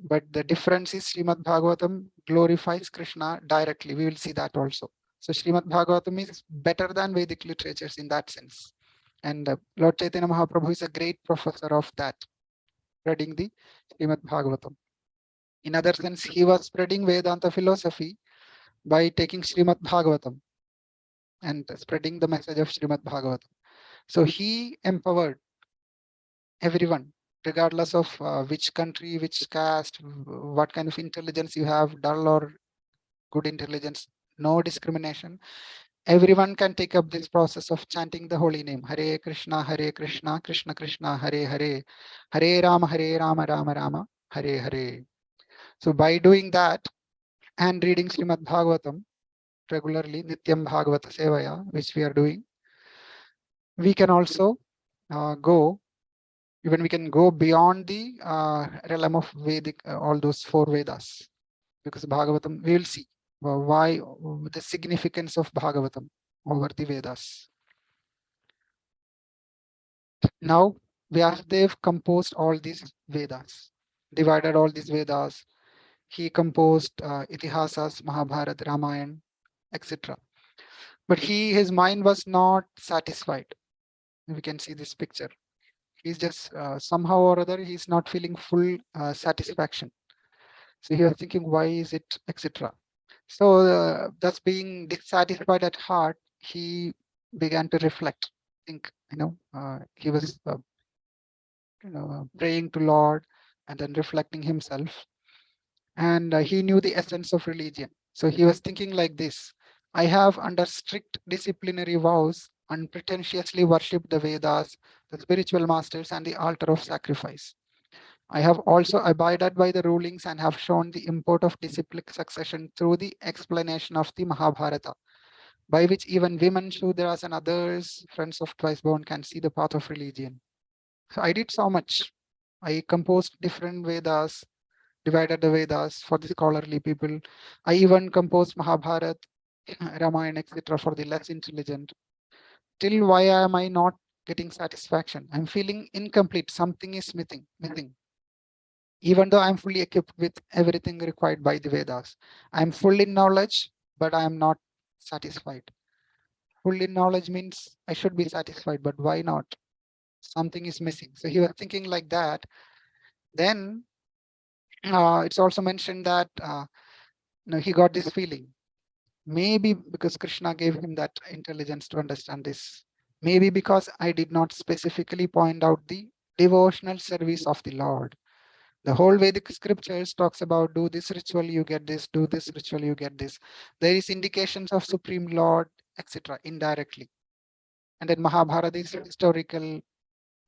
But the difference is Srimad Bhagavatam glorifies Krishna directly. We will see that also. So Srimad Bhagavatam is better than Vedic literatures in that sense. And Lord Chaitanya Mahaprabhu is a great professor of that, spreading the Srimad Bhagavatam. In other sense, he was spreading Vedanta philosophy by taking Srimad Bhagavatam and spreading the message of Srimad Bhagavatam. So he empowered everyone, regardless of which country, which caste, what kind of intelligence you have, dull or good intelligence, no discrimination. everyone can take up this process of chanting the holy name. Hare Krishna, Krishna Krishna, Hare Hare, Hare Rama, Rama Rama, Hare Hare. So by doing that and reading Srimad Bhagavatam regularly, Nityam Bhagavata Sevaya, which we are doing, we can also we can go beyond the realm of Vedic, all those 4 Vedas, because Bhagavatam, we will see why the significance of Bhagavatam over the Vedas. Now, Vyasadev composed all these Vedas, divided all these Vedas. He composed Itihasas, Mahabharata, Ramayana, etc. But his mind was not satisfied. We can see this picture. He's just somehow or other, he's not feeling full satisfaction. So he was thinking, why is it, etc. So thus being dissatisfied at heart, he began to reflect. Think, he was praying to Lord and then reflecting himself. And he knew the essence of religion. So he was thinking like this: I have, under strict disciplinary vows, unpretentiously worshipped the Vedas, the spiritual masters, and the altar of sacrifice. I have also abided by the rulings and have shown the import of disciplic succession through the explanation of the Mahabharata, by which even women, Shudras, and others, friends of twice born, can see the path of religion. So I did so much. I composed different Vedas, divided the Vedas for the scholarly people. I even composed Mahabharata, Ramayana, etc. for the less intelligent. Till why am I not getting satisfaction? I'm feeling incomplete. Something is missing. Even though I'm fully equipped with everything required by the Vedas. I'm full in knowledge, but I am not satisfied. Full in knowledge means I should be satisfied, but why not? Something is missing. So he was thinking like that. Then it's also mentioned that he got this feeling. Maybe because Krishna gave him that intelligence to understand this. Maybe because I did not specifically point out the devotional service of the Lord. The whole Vedic scriptures talks about do this ritual, you get this, do this ritual, you get this. There is indications of Supreme Lord, etc. indirectly. And then Mahabharata is historical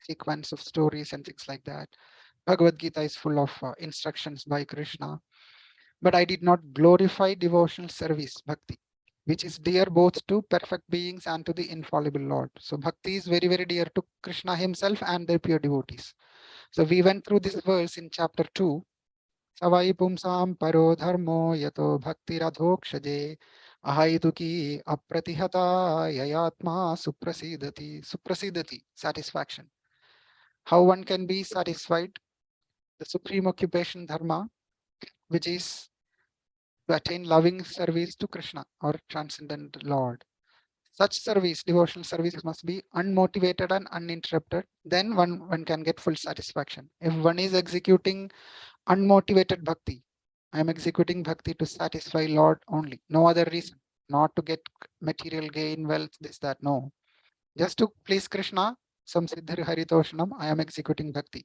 sequence of stories and things like that. Bhagavad Gita is full of instructions by Krishna. But I did not glorify devotional service, bhakti, which is dear both to perfect beings and to the infallible Lord. So bhakti is very, very dear to Krishna himself and their pure devotees. So we went through this verse in chapter 2. Savai pumsam paro dharmo yato bhakti radhokshaje ahaituki apratihata yayatma suprasidati, satisfaction. How one can be satisfied? The supreme occupation dharma, which is to attain loving service to Krishna or transcendent Lord. Such service, devotional service, must be unmotivated and uninterrupted. Then one can get full satisfaction. If one is executing unmotivated bhakti, I am executing bhakti to satisfy Lord only, no other reason, not to get material gain, wealth, this, that, no. Just to please Krishna, some Siddhar Haritoshanam, I am executing bhakti.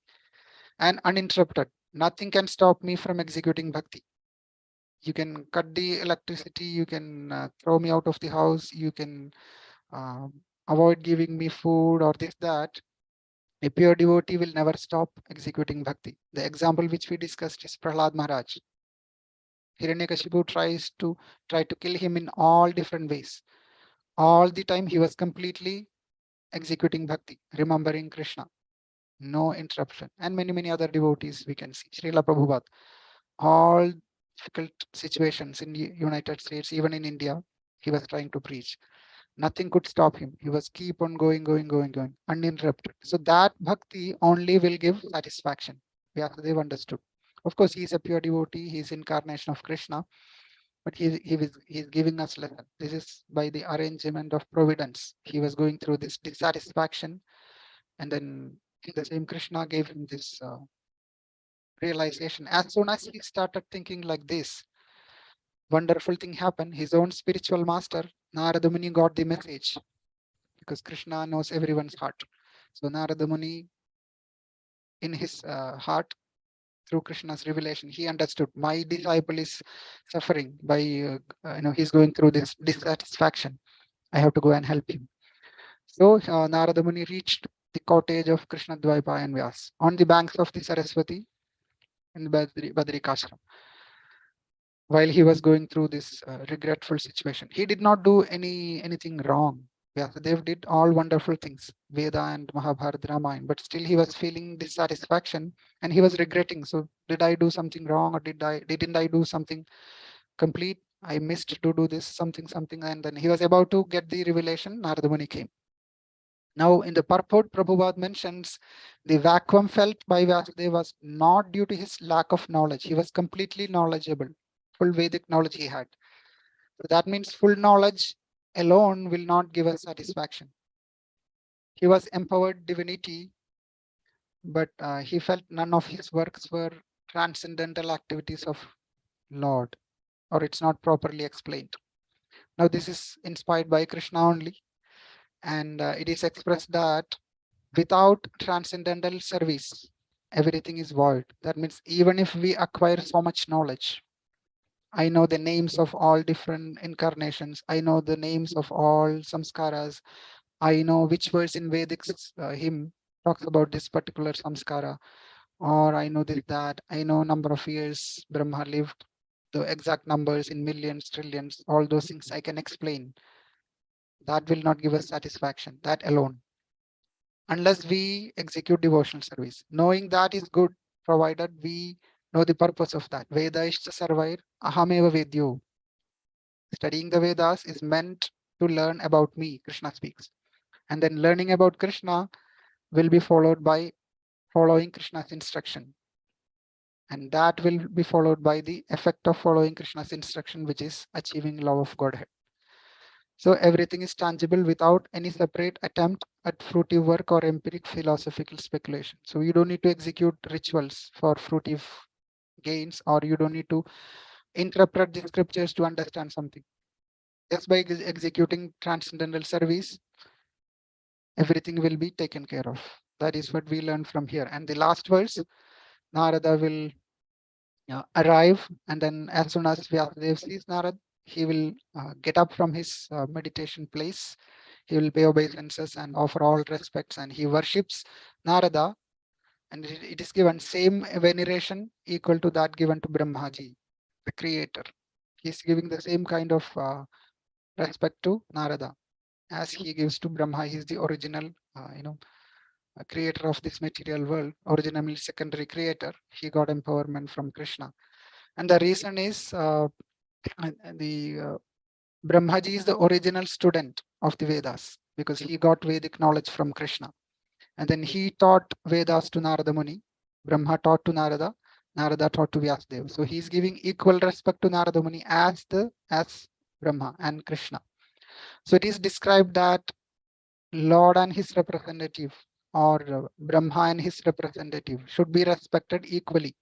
And uninterrupted, nothing can stop me from executing bhakti. You can cut the electricity, you can throw me out of the house, you can avoid giving me food or this, that. A pure devotee will never stop executing bhakti. The example which we discussed is Prahlad Maharaj. Hiranyakashipu tried to kill him in all different ways. All the time he was completely executing bhakti, remembering Krishna, no interruption. And many, many other devotees we can see. Srila Prabhupada, all difficult situations in the United States, even in India, he was trying to preach. Nothing could stop him. He was keep on going, uninterrupted. So that bhakti only will give satisfaction. Vyasadeva understood. Of course, he is a pure devotee. He is incarnation of Krishna, but he is giving us lesson. This is by the arrangement of providence. He was going through this dissatisfaction, and then the same Krishna gave him this realization. As soon as he started thinking like this, wonderful thing happened. His own spiritual master, Narada Muni, got the message, because Krishna knows everyone's heart. So Narada Muni, in his heart, through Krishna's revelation, he understood my disciple is suffering by, he's going through this dissatisfaction. I have to go and help him. So Narada Muni reached the cottage of Krishna Dvaipa and Vyas on the banks of the Saraswati in the Badrikashram. While he was going through this regretful situation, he did not do anything wrong. Vyasadeva did all wonderful things, Veda and Mahabharata, Ramayana, but still he was feeling dissatisfaction and he was regretting. So did I do something wrong, or didn't I do something complete? I missed to do this something, and then he was about to get the revelation. Narada Muni came. Now, in the purport, Prabhupada mentions the vacuum felt by Vyasadeva was not due to his lack of knowledge. He was completely knowledgeable, full Vedic knowledge he had. So that means full knowledge alone will not give us satisfaction. He was empowered divinity, but he felt none of his works were transcendental activities of Lord, or it's not properly explained. Now, this is inspired by Krishna only, and it is expressed that without transcendental service, everything is void. That means even if we acquire so much knowledge, I know the names of all different incarnations, I know the names of all samskaras, I know which verse in Vedic hymn talks about this particular samskara, or I know this, that, I know number of years Brahma lived, the exact numbers in millions, trillions, all those things I can explain. That will not give us satisfaction, that alone, unless we execute devotional service. Knowing that is good, provided we know the purpose of that. Veda is to survive. Ahameva Vedyo. Studying the Vedas is meant to learn about me, Krishna speaks. And then learning about Krishna will be followed by following Krishna's instruction. And that will be followed by the effect of following Krishna's instruction, which is achieving love of Godhead. So everything is tangible without any separate attempt at fruitive work or empiric philosophical speculation. So you don't need to execute rituals for fruitive gains, or you don't need to interpret the scriptures to understand something. Just by executing transcendental service, everything will be taken care of. That is what we learn from here. And the last verse, Narada will arrive, and then as soon as Vyasadeva sees Narada, he will get up from his meditation place. He will pay obeisances and offer all respects, and he worships Narada, and it is given same veneration equal to that given to Brahmaji, the creator. He's giving the same kind of respect to Narada as he gives to Brahma. He's the original, creator of this material world, originally secondary creator. He got empowerment from Krishna. And the reason is Brahmaji is the original student of the Vedas, because he got Vedic knowledge from Krishna. And then he taught Vedas to Narada Muni. Brahma taught to Narada. Narada taught to Vyasadeva. So he's giving equal respect to Narada Muni as Brahma and Krishna. So it is described that Lord and his representative, or Brahma and his representative, should be respected equally.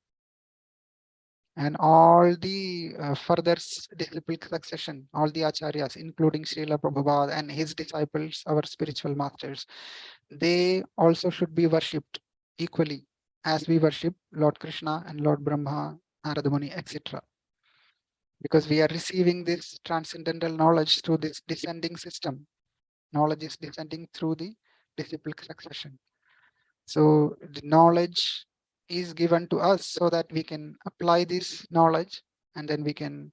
And all the further disciplic succession, all the acharyas, including Srila Prabhupada and his disciples, our spiritual masters, they also should be worshipped equally as we worship Lord Krishna and Lord Brahma, Narada Muni, etc. Because we are receiving this transcendental knowledge through this descending system. Knowledge is descending through the disciplic succession. So the knowledge is given to us so that we can apply this knowledge, and then we can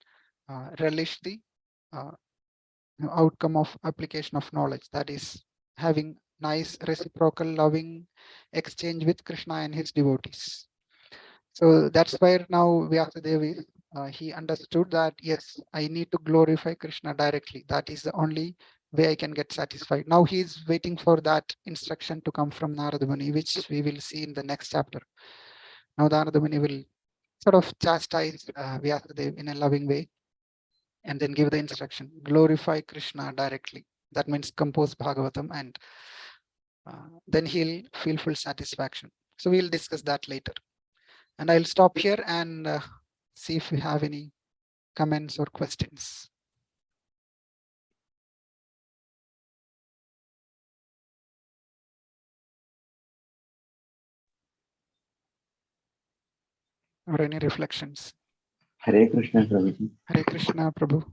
relish the outcome of application of knowledge, that is having nice reciprocal loving exchange with Krishna and his devotees. So that's where now Vyasadeva is. He understood that, yes, I need to glorify Krishna directly. That is the only way I can get satisfied. Now he is waiting for that instruction to come from Narada Muni, which we will see in the next chapter. Now Narada Muni will sort of chastise Vyasadeva in a loving way, and then give the instruction, glorify Krishna directly. That means compose Bhagavatam, and then he'll feel full satisfaction. So we'll discuss that later. And I'll stop here and see if we have any comments or questions. Or any reflections. Hare Krishna, Prabhuji. Hare Krishna, Prabhu.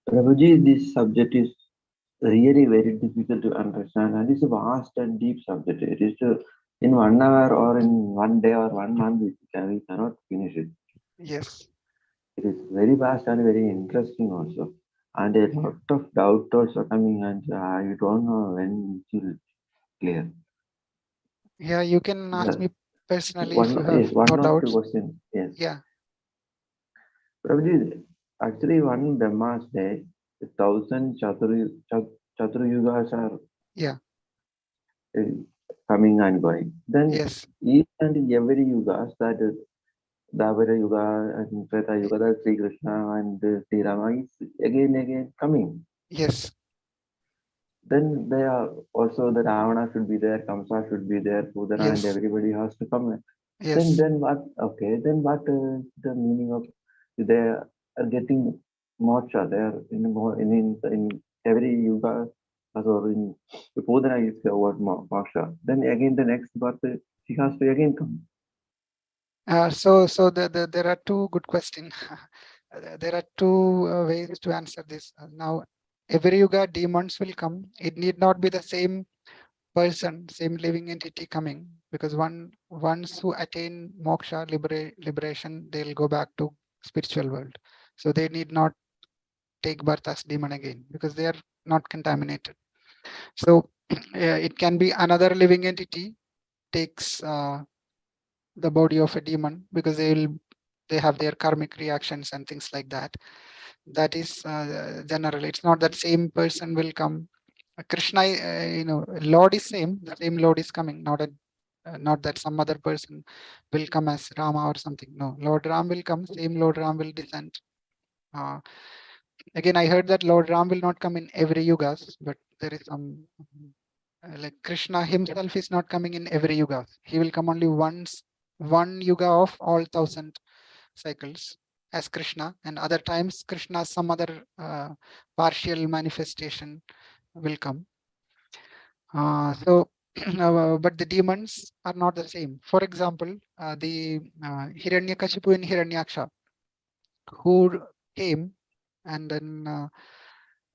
Prabhuji, this subject is really very difficult to understand, and it's a vast and deep subject. It is to, in 1 hour or in 1 day or 1 month we cannot finish it. Yes. It is very vast and very interesting also, and a Yeah. lot of doubt also coming, and you don't know when it will clear. Yeah, you can ask The me personally if one you have yes, one more or two doubts. questions. Yes, Yeah. probably actually one Brahma's day, 1,000 Chaturayugas are Yeah. uh, coming and going. Then Yes. each and every yugas, that is Dwapara Yuga and Treta Yuga, that Sri Krishna and Sri Rama is again coming. Yes. Then they are also the Ravana should be there, Kamsa should be there, Pudana and Yes. everybody has to come. Yes. Then what? Okay, then what is the meaning of they are getting moksha? They are in every yuga, or in Pudana is the word moksha. Then again the next birth she has to again come. So there are two good questions. There are two ways to answer this. Now, every yuga, demons will come. It need not be the same person, same living entity coming, because once who attain moksha, liberation, they'll go back to spiritual world. So they need not take birth as demon again because they are not contaminated. So it can be another living entity takes the body of a demon because they have their karmic reactions and things like that. That is general. It's not that same person will come. Krishna, Lord is same. The same Lord is coming. Not that some other person will come as Rama or something. No, Lord Ram will come. Same Lord Ram will descend. Uh, Again, I heard that Lord Ram will not come in every yugas, but there is some like Krishna himself is not coming in every yuga. He will come only once, one yuga of all 1,000 cycles as Krishna, and other times Krishna, some other partial manifestation will come. So, but the demons are not the same. For example, the Hiranyakashipu and Hiranyaksha, who came and then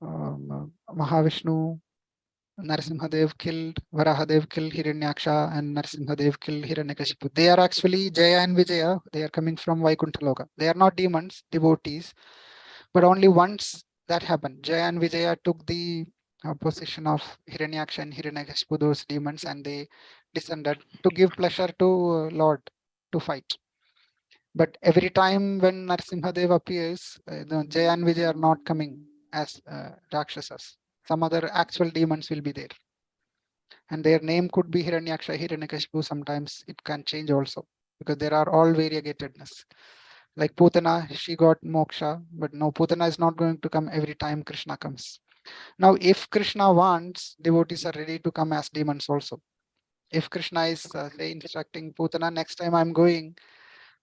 Mahavishnu, Narasimhadev killed, Varahadev killed Hiranyaksha, and Narasimhadev killed Hiranyakashipu. They are actually Jaya and Vijaya. They are coming from Vaikuntha Loka. They are not demons, devotees, but only once that happened. Jaya and Vijaya took the position of Hiranyaksha and Hiranyakashipu, those demons, and they descended to give pleasure to Lord to fight. But every time when Narasimhadev appears, the Jaya and Vijay are not coming as Rakshasas. Some other actual demons will be there. And their name could be Hiranyaksha, Hiranyakashipu. Sometimes it can change also because there are all variegatedness. Like Putana, she got moksha, but no, Putana is not going to come every time Krishna comes. Now, if Krishna wants, devotees are ready to come as demons also. If Krishna is say instructing Putana, next time I'm going,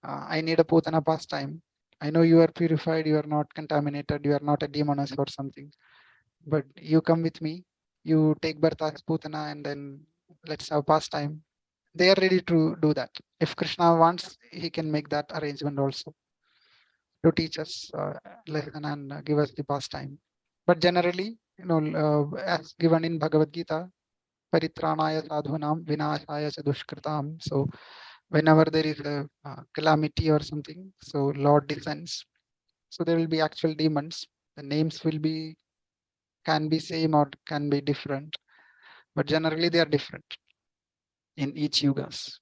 I need a Putana pastime. I know you are purified, you are not contaminated, you are not a demoness or something, but you come with me, you take birth as Putana, and then let's have pastime. They are ready to do that. If Krishna wants, he can make that arrangement also to teach us lesson and give us the pastime. But generally, as given in Bhagavad Gita, Paritranaya sadhunam vinashaya cha dushkritam. So whenever there is a calamity or something, so Lord descends. So there will be actual demons. The names will be can be same or can be different, but generally they are different in each yugas.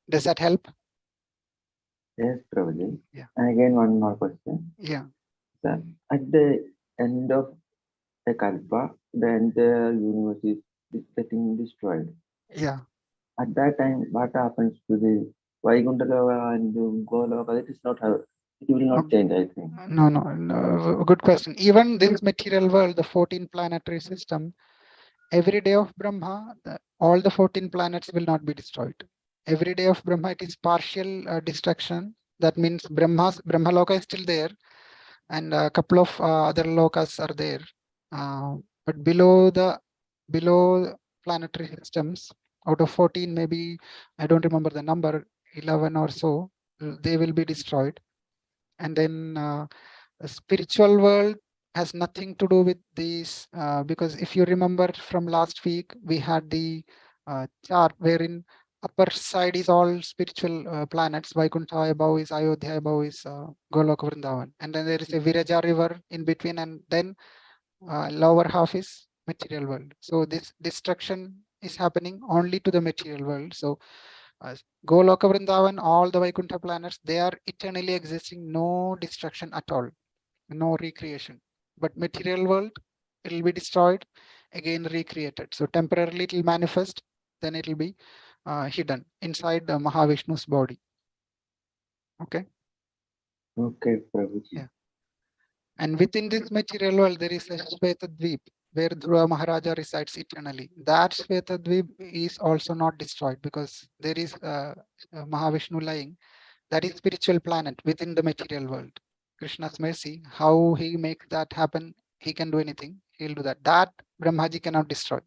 Does that help? Yes, Prabhuji. Yeah. And again, one more question. Yeah. Sir, at the end of the Kalpa, the entire universe is getting destroyed. Yeah. At that time, what happens to the Vaikuntha Loka and the Goloka? It is not how it will not Okay. change, I think. No. Good question. Even this material world, the 14 planetary system, every day of Brahma, all the 14 planets will not be destroyed. Every day of Brahma, it is partial destruction. That means Brahma Loka is still there, and a couple of other lokas are there. But below planetary systems, out of 14, maybe I don't remember the number, 11 or so, they will be destroyed. And then the spiritual world. has nothing to do with these, because if you remember from last week, we had the chart wherein upper side is all spiritual planets. Vaikuntha above is Ayodhya, above is Goloka Vrindavan. And then there is a Viraja river in between, and then lower half is material world. So this destruction is happening only to the material world. So Goloka Vrindavan, all the Vaikuntha planets, they are eternally existing, no destruction at all, no recreation. But material world, it will be destroyed, again recreated. So temporarily it will manifest, then it will be hidden inside the Mahavishnu's body. Okay. Okay, Prabhuji. Yeah. And within this material world, there is a Shvetadvip, where Dhruva Maharaja resides eternally. That Shvetadvip is also not destroyed, because there is Mahavishnu lying. That is spiritual planet within the material world. Krishna's mercy, how he makes that happen, he can do anything. He'll do that. That Brahmaji cannot destroy.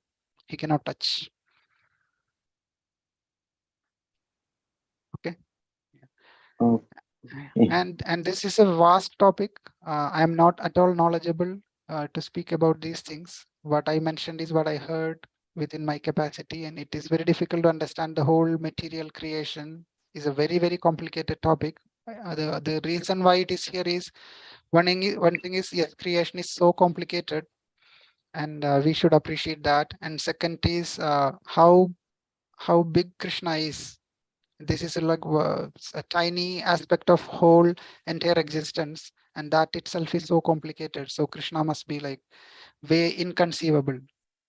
He cannot touch. Okay. Oh, And this is a vast topic. I am not at all knowledgeable to speak about these things. What I mentioned is what I heard within my capacity, and it is very difficult to understand. The whole material creation is a very, very complicated topic. The reason why it is here is one thing is, yes, creation is so complicated, and we should appreciate that. And second is how big Krishna is. This is like a tiny aspect of whole entire existence, and that itself is so complicated. So Krishna must be like way inconceivable,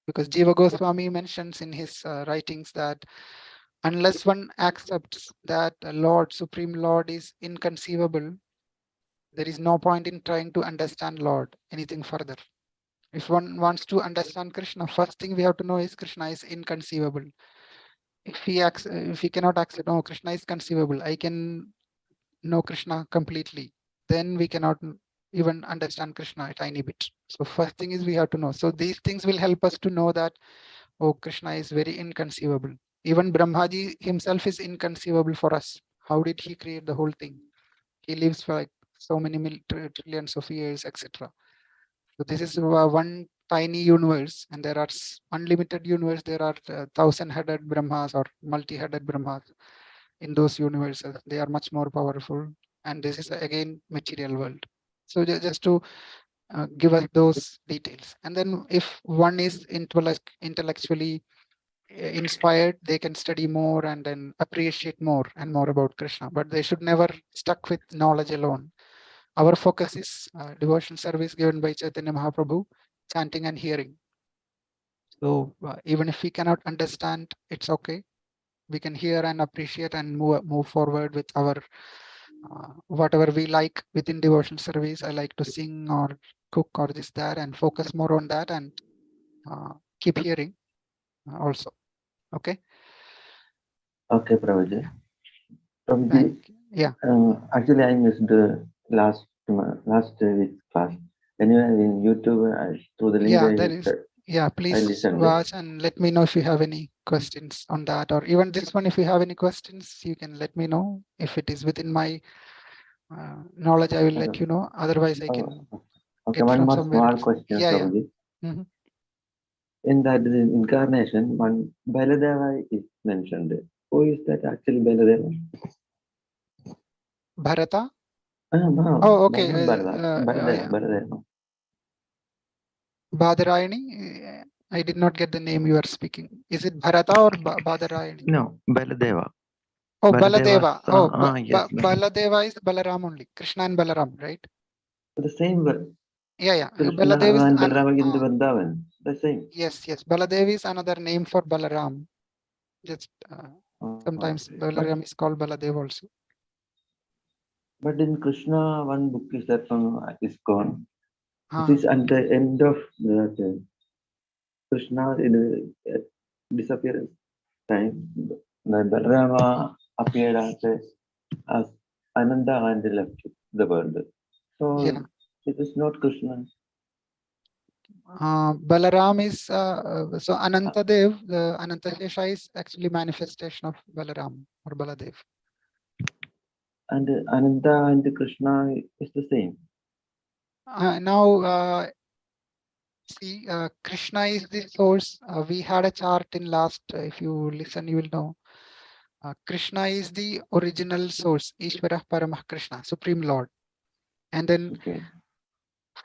because Jiva Goswami mentions in his writings that unless one accepts that Lord, Supreme Lord is inconceivable, there is no point in trying to understand Lord anything further. If one wants to understand Krishna, first thing we have to know is Krishna is inconceivable. If he cannot accept, no, Krishna is conceivable, I can know Krishna completely, then we cannot even understand Krishna a tiny bit. So first thing is we have to know. So these things will help us to know that, oh, Krishna is very inconceivable. Even Brahmaji himself is inconceivable for us. How did he create the whole thing? He lives for like so many trillions of years, etc. So this is one tiny universe, and there are unlimited universe. There are 1,000-headed Brahmas or multi-headed Brahmas in those universes. They are much more powerful, and this is again material world. So just to give us those details, and then if one is intellectually inspired, they can study more and then appreciate more and more about Krishna. But they should never stuck with knowledge alone. Our focus is devotional service given by Chaitanya Mahaprabhu, chanting and hearing. So even if we cannot understand, it's okay. We can hear and appreciate and move forward with our whatever we like within devotional service. I like to sing or cook or this, that, and focus more on that, and keep hearing also. Okay. okay, Prabhuji. Prabhuji, Thank you. Yeah. actually, I missed the last week's class. Anyway, in YouTube, through the link, Yeah, there is. Yeah, please listened. watch and let me know if you have any questions on that, or even this one. If you have any questions, you can let me know. If it is within my knowledge, I will let you know. Otherwise, I can Okay, get one from more somewhere small else. question, Yeah, yeah. Prabhuji. Mhm. In that incarnation, one Baladeva is mentioned. Who is that actually Baladeva? Bharata. No, Oh, okay. not Baladeva. Baladeva. Badarayani. I did not get the name you are speaking. Is it Bharata or Badarayani? No, Baladeva. Oh, Baladeva. Baladeva. Oh, Yes. Baladeva is Balaram only. Krishna and Balaram, right? The same word. Yeah, yeah. Krishna Baladev is and Balarama in the Vrindavan. The same. yes, yes. Baladev is another name for Balaram. Just sometimes Okay. Balaram is called Baladev also. But in Krishna, one book is that is gone. Ah. It is at the end of that Krishna in disappearance time. The Balarama appeared as Ananda and left the world. So Yeah. it is not Krishna. Balaram is so Anantadev, the Anantashesha is actually manifestation of Balaram or Baladev. And Ananda and Krishna is the same. Now, see, Krishna is the source. We had a chart in last, if you listen, you will know. Krishna is the original source, Ishvara Paramah Krishna, Supreme Lord. And then Okay.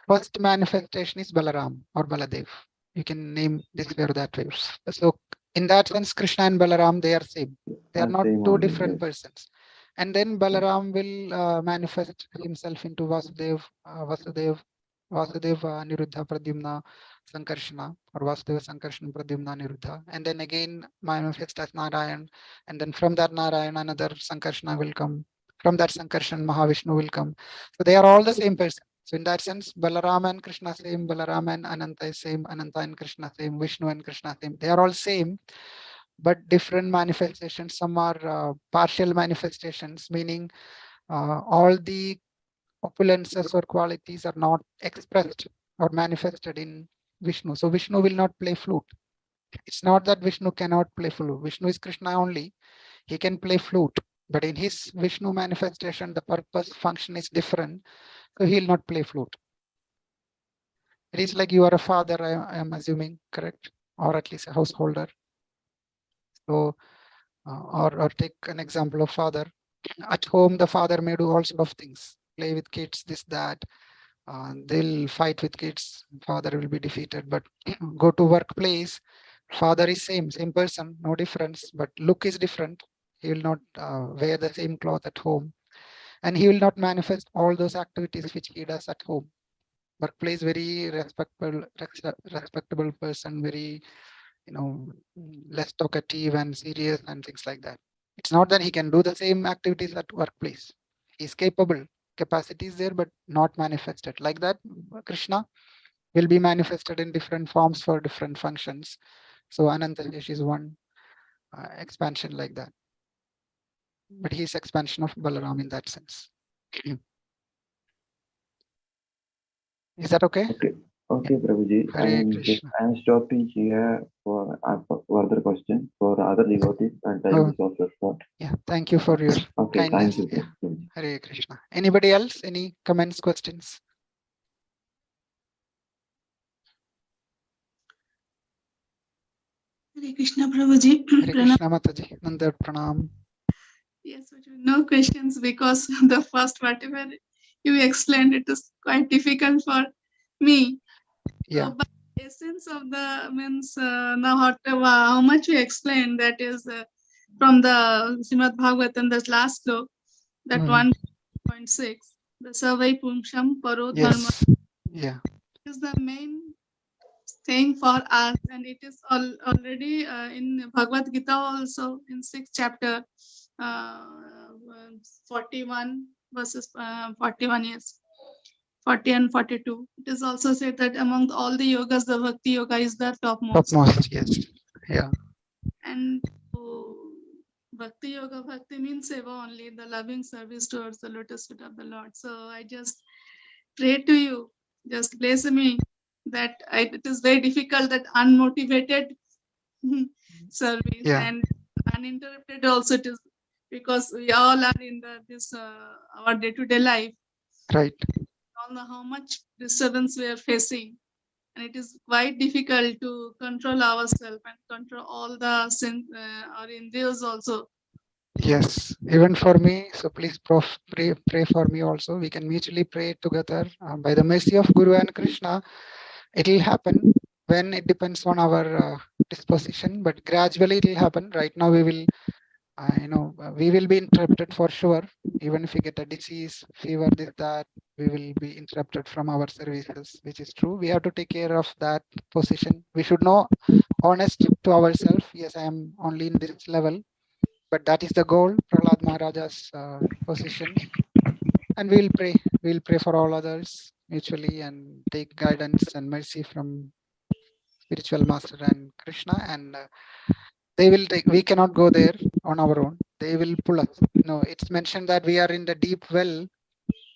first manifestation is Balaram or Baladev. You can name this way or that way. So in that sense, Krishna and Balaram, they are same. They are not Same two only, different yes. persons. And then Balaram will manifest himself into Vasudev, Niruddha, Pradyumna, Sankarshana, or Vasudeva, Sankarshana, Pradyumna, Niruddha. And then again manifest as Narayan. And then from that Narayan, another Sankarshana will come. From that Sankarshan, Mahavishnu will come. So they are all the same person. So in that sense, Balarama and Krishna same, Balarama and Ananta is same, Ananta and Krishna same, Vishnu and Krishna same. They are all same, but different manifestations. Some are partial manifestations, meaning all the opulences or qualities are not expressed or manifested in Vishnu. So Vishnu will not play flute. It's not that Vishnu cannot play flute. Vishnu is Krishna only. He can play flute. But in his Vishnu manifestation, the purpose function is different. So he'll not play flute. It is like you are a father, I am assuming, correct? Or at least a householder. So, or take an example of father. At home, the father may do all sort of things, play with kids, this, that. They'll fight with kids, father will be defeated. But go to workplace, father is same person, no difference, but look is different. He will not wear the same cloth at home. And he will not manifest all those activities which he does at home. Workplace, very respectable person, very, less talkative and serious and things like that. It's not that he can do the same activities at workplace. He's capable, capacity is there, but not manifested. Like that, Krishna will be manifested in different forms for different functions. So Anantayesh is one expansion like that. But he's expansion of Balaram in that sense. Is that okay? Okay, Prabhuji. Hare Krishna. I am stopping here for further question for other devotees and time is also short. Yeah, thank you for your kindness. Thank you. Yeah. Hare Krishna. Anybody else? Any comments, questions? Hare Krishna Prabhuji. Hare Krishna Mataji. Nanda Pranam. Yes, no questions because the first whatever you explained, it is quite difficult for me. Yeah. So, but essence of the means now how much you explained, that is from the Srimad Bhagavatam, that last sloka, that 1.6, the Savai Pumsham Paro Dharma. Yes. Yeah. Is the main thing for us, and it is already in Bhagavad Gita also in 6th chapter, 41 verses 41, yes, 40 and 42. It is also said that among all the yogas, the Bhakti yoga is the topmost. Yes. Yeah. And Bhakti yoga, Bhakti means seva only, the loving service towards the lotus feet of the Lord. So I just pray to you, just bless me, that it is very difficult, that unmotivated service, and uninterrupted also it is, because we all are in this our day-to-day life. Right. We all know how much disturbance we are facing, and it is quite difficult to control ourselves and control all the sin or indriyas also. Yes, even for me. So please pray for me also. We can mutually pray together. By the mercy of Guru and Krishna, it will happen when it depends on our disposition, but gradually it will happen. Right now we will, we will be interrupted for sure. Even if we get a disease, fever, this, that, we will be interrupted from our services, which is true. We have to take care of that position. We should know honest to ourselves. Yes, I am only in this level. But that is the goal, Prahlad Maharaja's position. And we'll pray. We'll pray for all others mutually and take guidance and mercy from spiritual master and Krishna. And they will take, we cannot go there on our own. They will pull us. No, it's mentioned that we are in the deep well,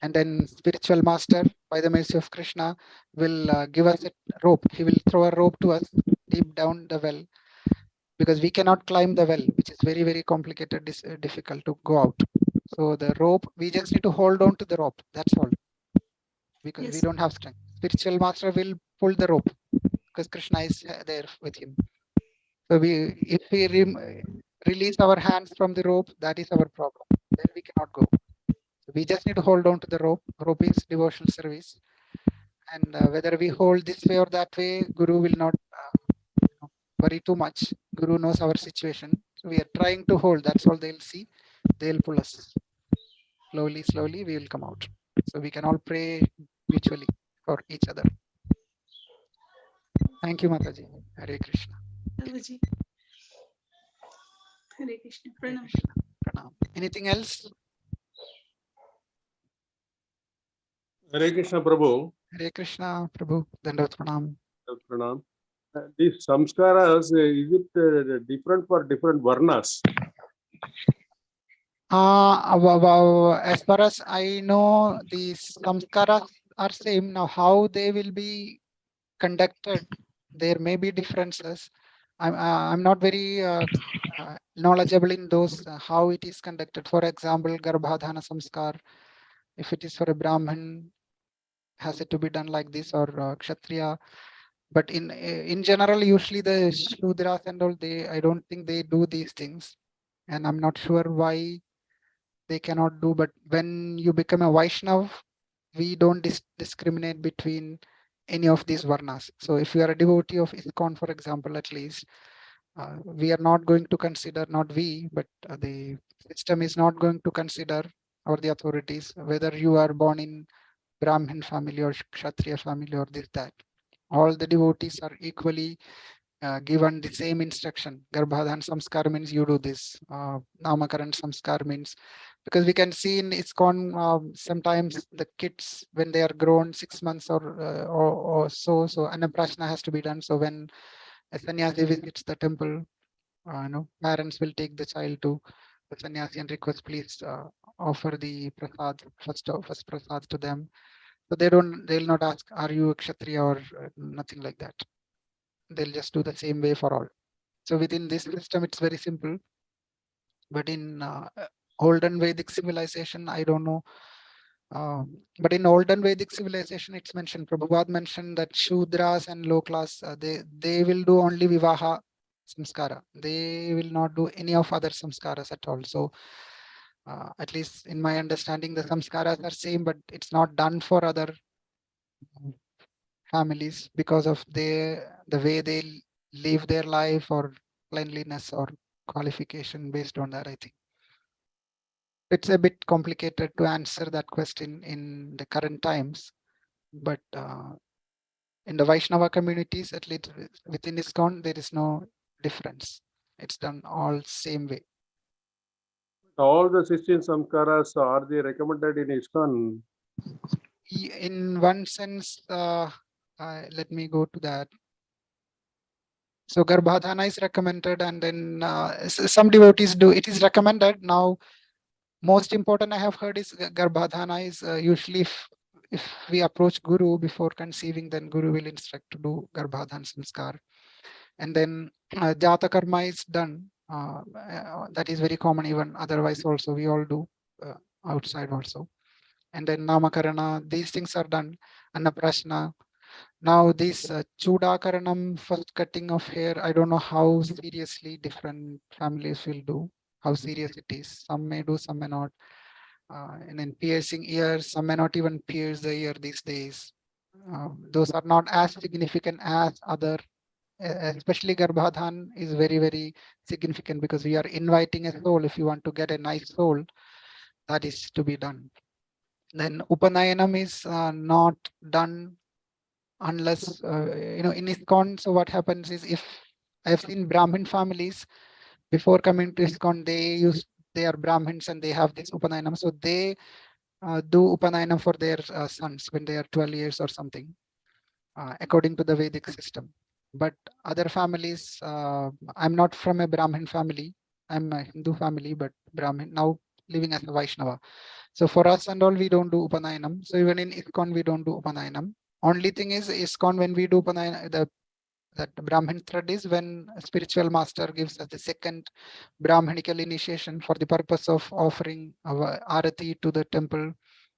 and then spiritual master, by the mercy of Krishna, will give us a rope. He will throw a rope to us deep down the well, because we cannot climb the well, which is very, very complicated, difficult to go out. So the rope, we just need to hold on to the rope. That's all. because we Yes. don't have strength. Spiritual master will pull the rope because Krishna is there with him. So if we release our hands from the rope, that is our problem. Then we cannot go. So we just need to hold on to the rope. Rope is devotional service. And whether we hold this way or that way, Guru will not worry too much. Guru knows our situation. So we are trying to hold. That's all they'll see. They'll pull us. Slowly, slowly, we will come out. So we can all pray mutually for each other. Thank you, Mataji. Hare Krishna. Prabhuji. Hare Krishna. Hare Pranam. Krishna. Pranam. Anything else? Hare Krishna Prabhu. Hare Krishna, Prabhu. Dandavat Pranam. Pranam. These samskaras, is it different for different varnas? As far as I know, the samskaras are same. Now, how they will be conducted, there may be differences. I'm not very knowledgeable in those, how it is conducted. For example, Garbhadhana Samskar, if it is for a Brahmin, has it to be done like this, or Kshatriya? But in general, usually the Shudras and all, I don't think they do these things. And I'm not sure why they cannot do. But when you become a Vaishnav, we don't discriminate between any of these varnas. So if you are a devotee of ISKCON, for example, at least, we are not going to consider, not we, but the system is not going to consider, or the authorities, whether you are born in Brahmin family or Kshatriya family or this, that. All the devotees are equally given the same instruction. Garbhadhan Samskar means you do this. Namakaran Samskar means, because we can see in ISKCON sometimes the kids, when they are grown 6 months or so Anaprashna has to be done. So when a sannyasi visits the temple, parents will take the child to the sannyasi and request, please offer the prasad, first prasad to them. So they'll not ask, are you a Kshatriya or nothing like that. They'll just do the same way for all. So within this system, it's very simple. But in olden Vedic civilization, I don't know. But in olden Vedic civilization, it's mentioned, Prabhupada mentioned that Shudras and low class, they will do only Vivaha Samskara. They will not do any of other Samskaras at all. So at least in my understanding, the Samskaras are same, but it's not done for other families because of the way they live their life, or cleanliness or qualification based on that, I think. It's a bit complicated to answer that question in the current times, but in the Vaishnava communities, at least within ISKCON, there is no difference. It's done all same way. All the 16 samskaras, are they recommended in ISKCON? In one sense, let me go to that. So Garbhadhana is recommended, and then some devotees do. It is recommended. Now, most important I have heard is Garbhadhana is usually if we approach Guru before conceiving, then Guru will instruct to do Garbhadhana Samskar. And then Jata Karma is done. That is very common, even otherwise also we all do outside also. And then Namakarana, these things are done. Annaprashna. Now this Chudakaranam, first cutting of hair, I don't know how seriously different families will do, how serious it is. Some may do, some may not. And then piercing ears, some may not even pierce the ear these days. Those are not as significant as other, especially Garbhadhan is very, very significant because we are inviting a soul. If you want to get a nice soul, that is to be done. Then Upanayanam is not done unless, in ISKCON, so what happens is, if I have seen Brahmin families, before coming to ISKCON, they are Brahmins and they have this Upanayanam. So they do Upanayanam for their sons when they are 12 years or something, according to the Vedic system. But other families, I'm not from a Brahmin family. I'm a Hindu family, but Brahmin, now living as a Vaishnava. So for us and all, we don't do Upanayanam. So even in ISKCON, we don't do Upanayanam. Only thing is ISKCON, when we do Upanayanam, that Brahmin thread is when a spiritual master gives us the second Brahminical initiation for the purpose of offering our arati to the temple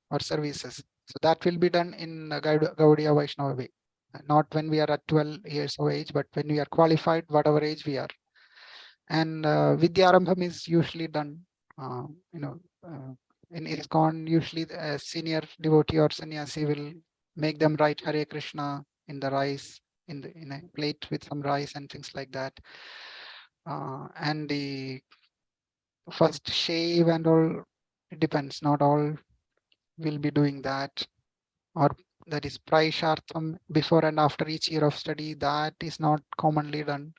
or services. So that will be done in Gaudiya Vaishnava way. Not when we are at 12 years of age, but when we are qualified, whatever age we are. And Vidyarambham is usually done, in ISKCON, usually a senior devotee or sannyasi will make them write Hare Krishna in the rice, in a plate with some rice and things like that. And the first shave and all, it depends. Not all will be doing that, or that is Praishartham before and after each year of study. That is not commonly done.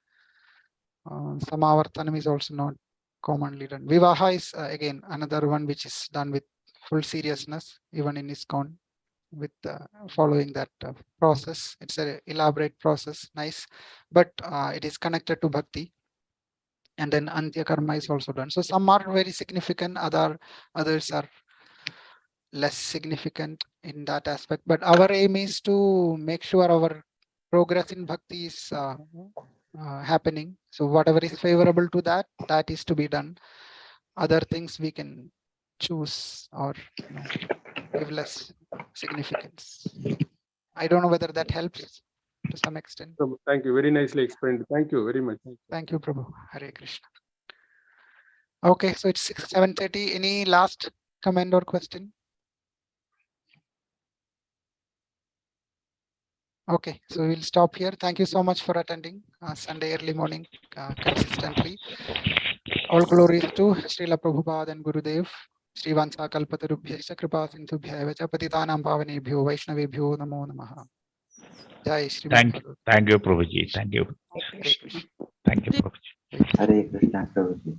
Samavartanam is also not commonly done. Vivaha is again another one which is done with full seriousness, even in ISKCON, with following that process. It's an elaborate process, nice, but it is connected to bhakti. And then Antya Karma is also done. So some are very significant, others are less significant in that aspect. But our aim is to make sure our progress in bhakti is happening. So whatever is favorable to that, that is to be done. Other things we can choose or give less significance. I don't know whether that helps to some extent. Thank you. Very nicely explained. Thank you very much. Thank you, Prabhu. Hare Krishna. Okay, so it's 7:30. Any last comment or question? Okay, so we'll stop here. Thank you so much for attending Sunday early morning consistently. All glories to Srila Prabhupada and Gurudev. Sri Vansa Kalpatarubhyascha Kripa Sindhubhya Vacha Patitanam Pavanebhyo Vaishnavebhyo Namo Namaha. Jai Shri Thank you, Prabhuji. Thank you. Hare Krishna. Thank you, Prabhuji. Hare Krishna, Prabhuji.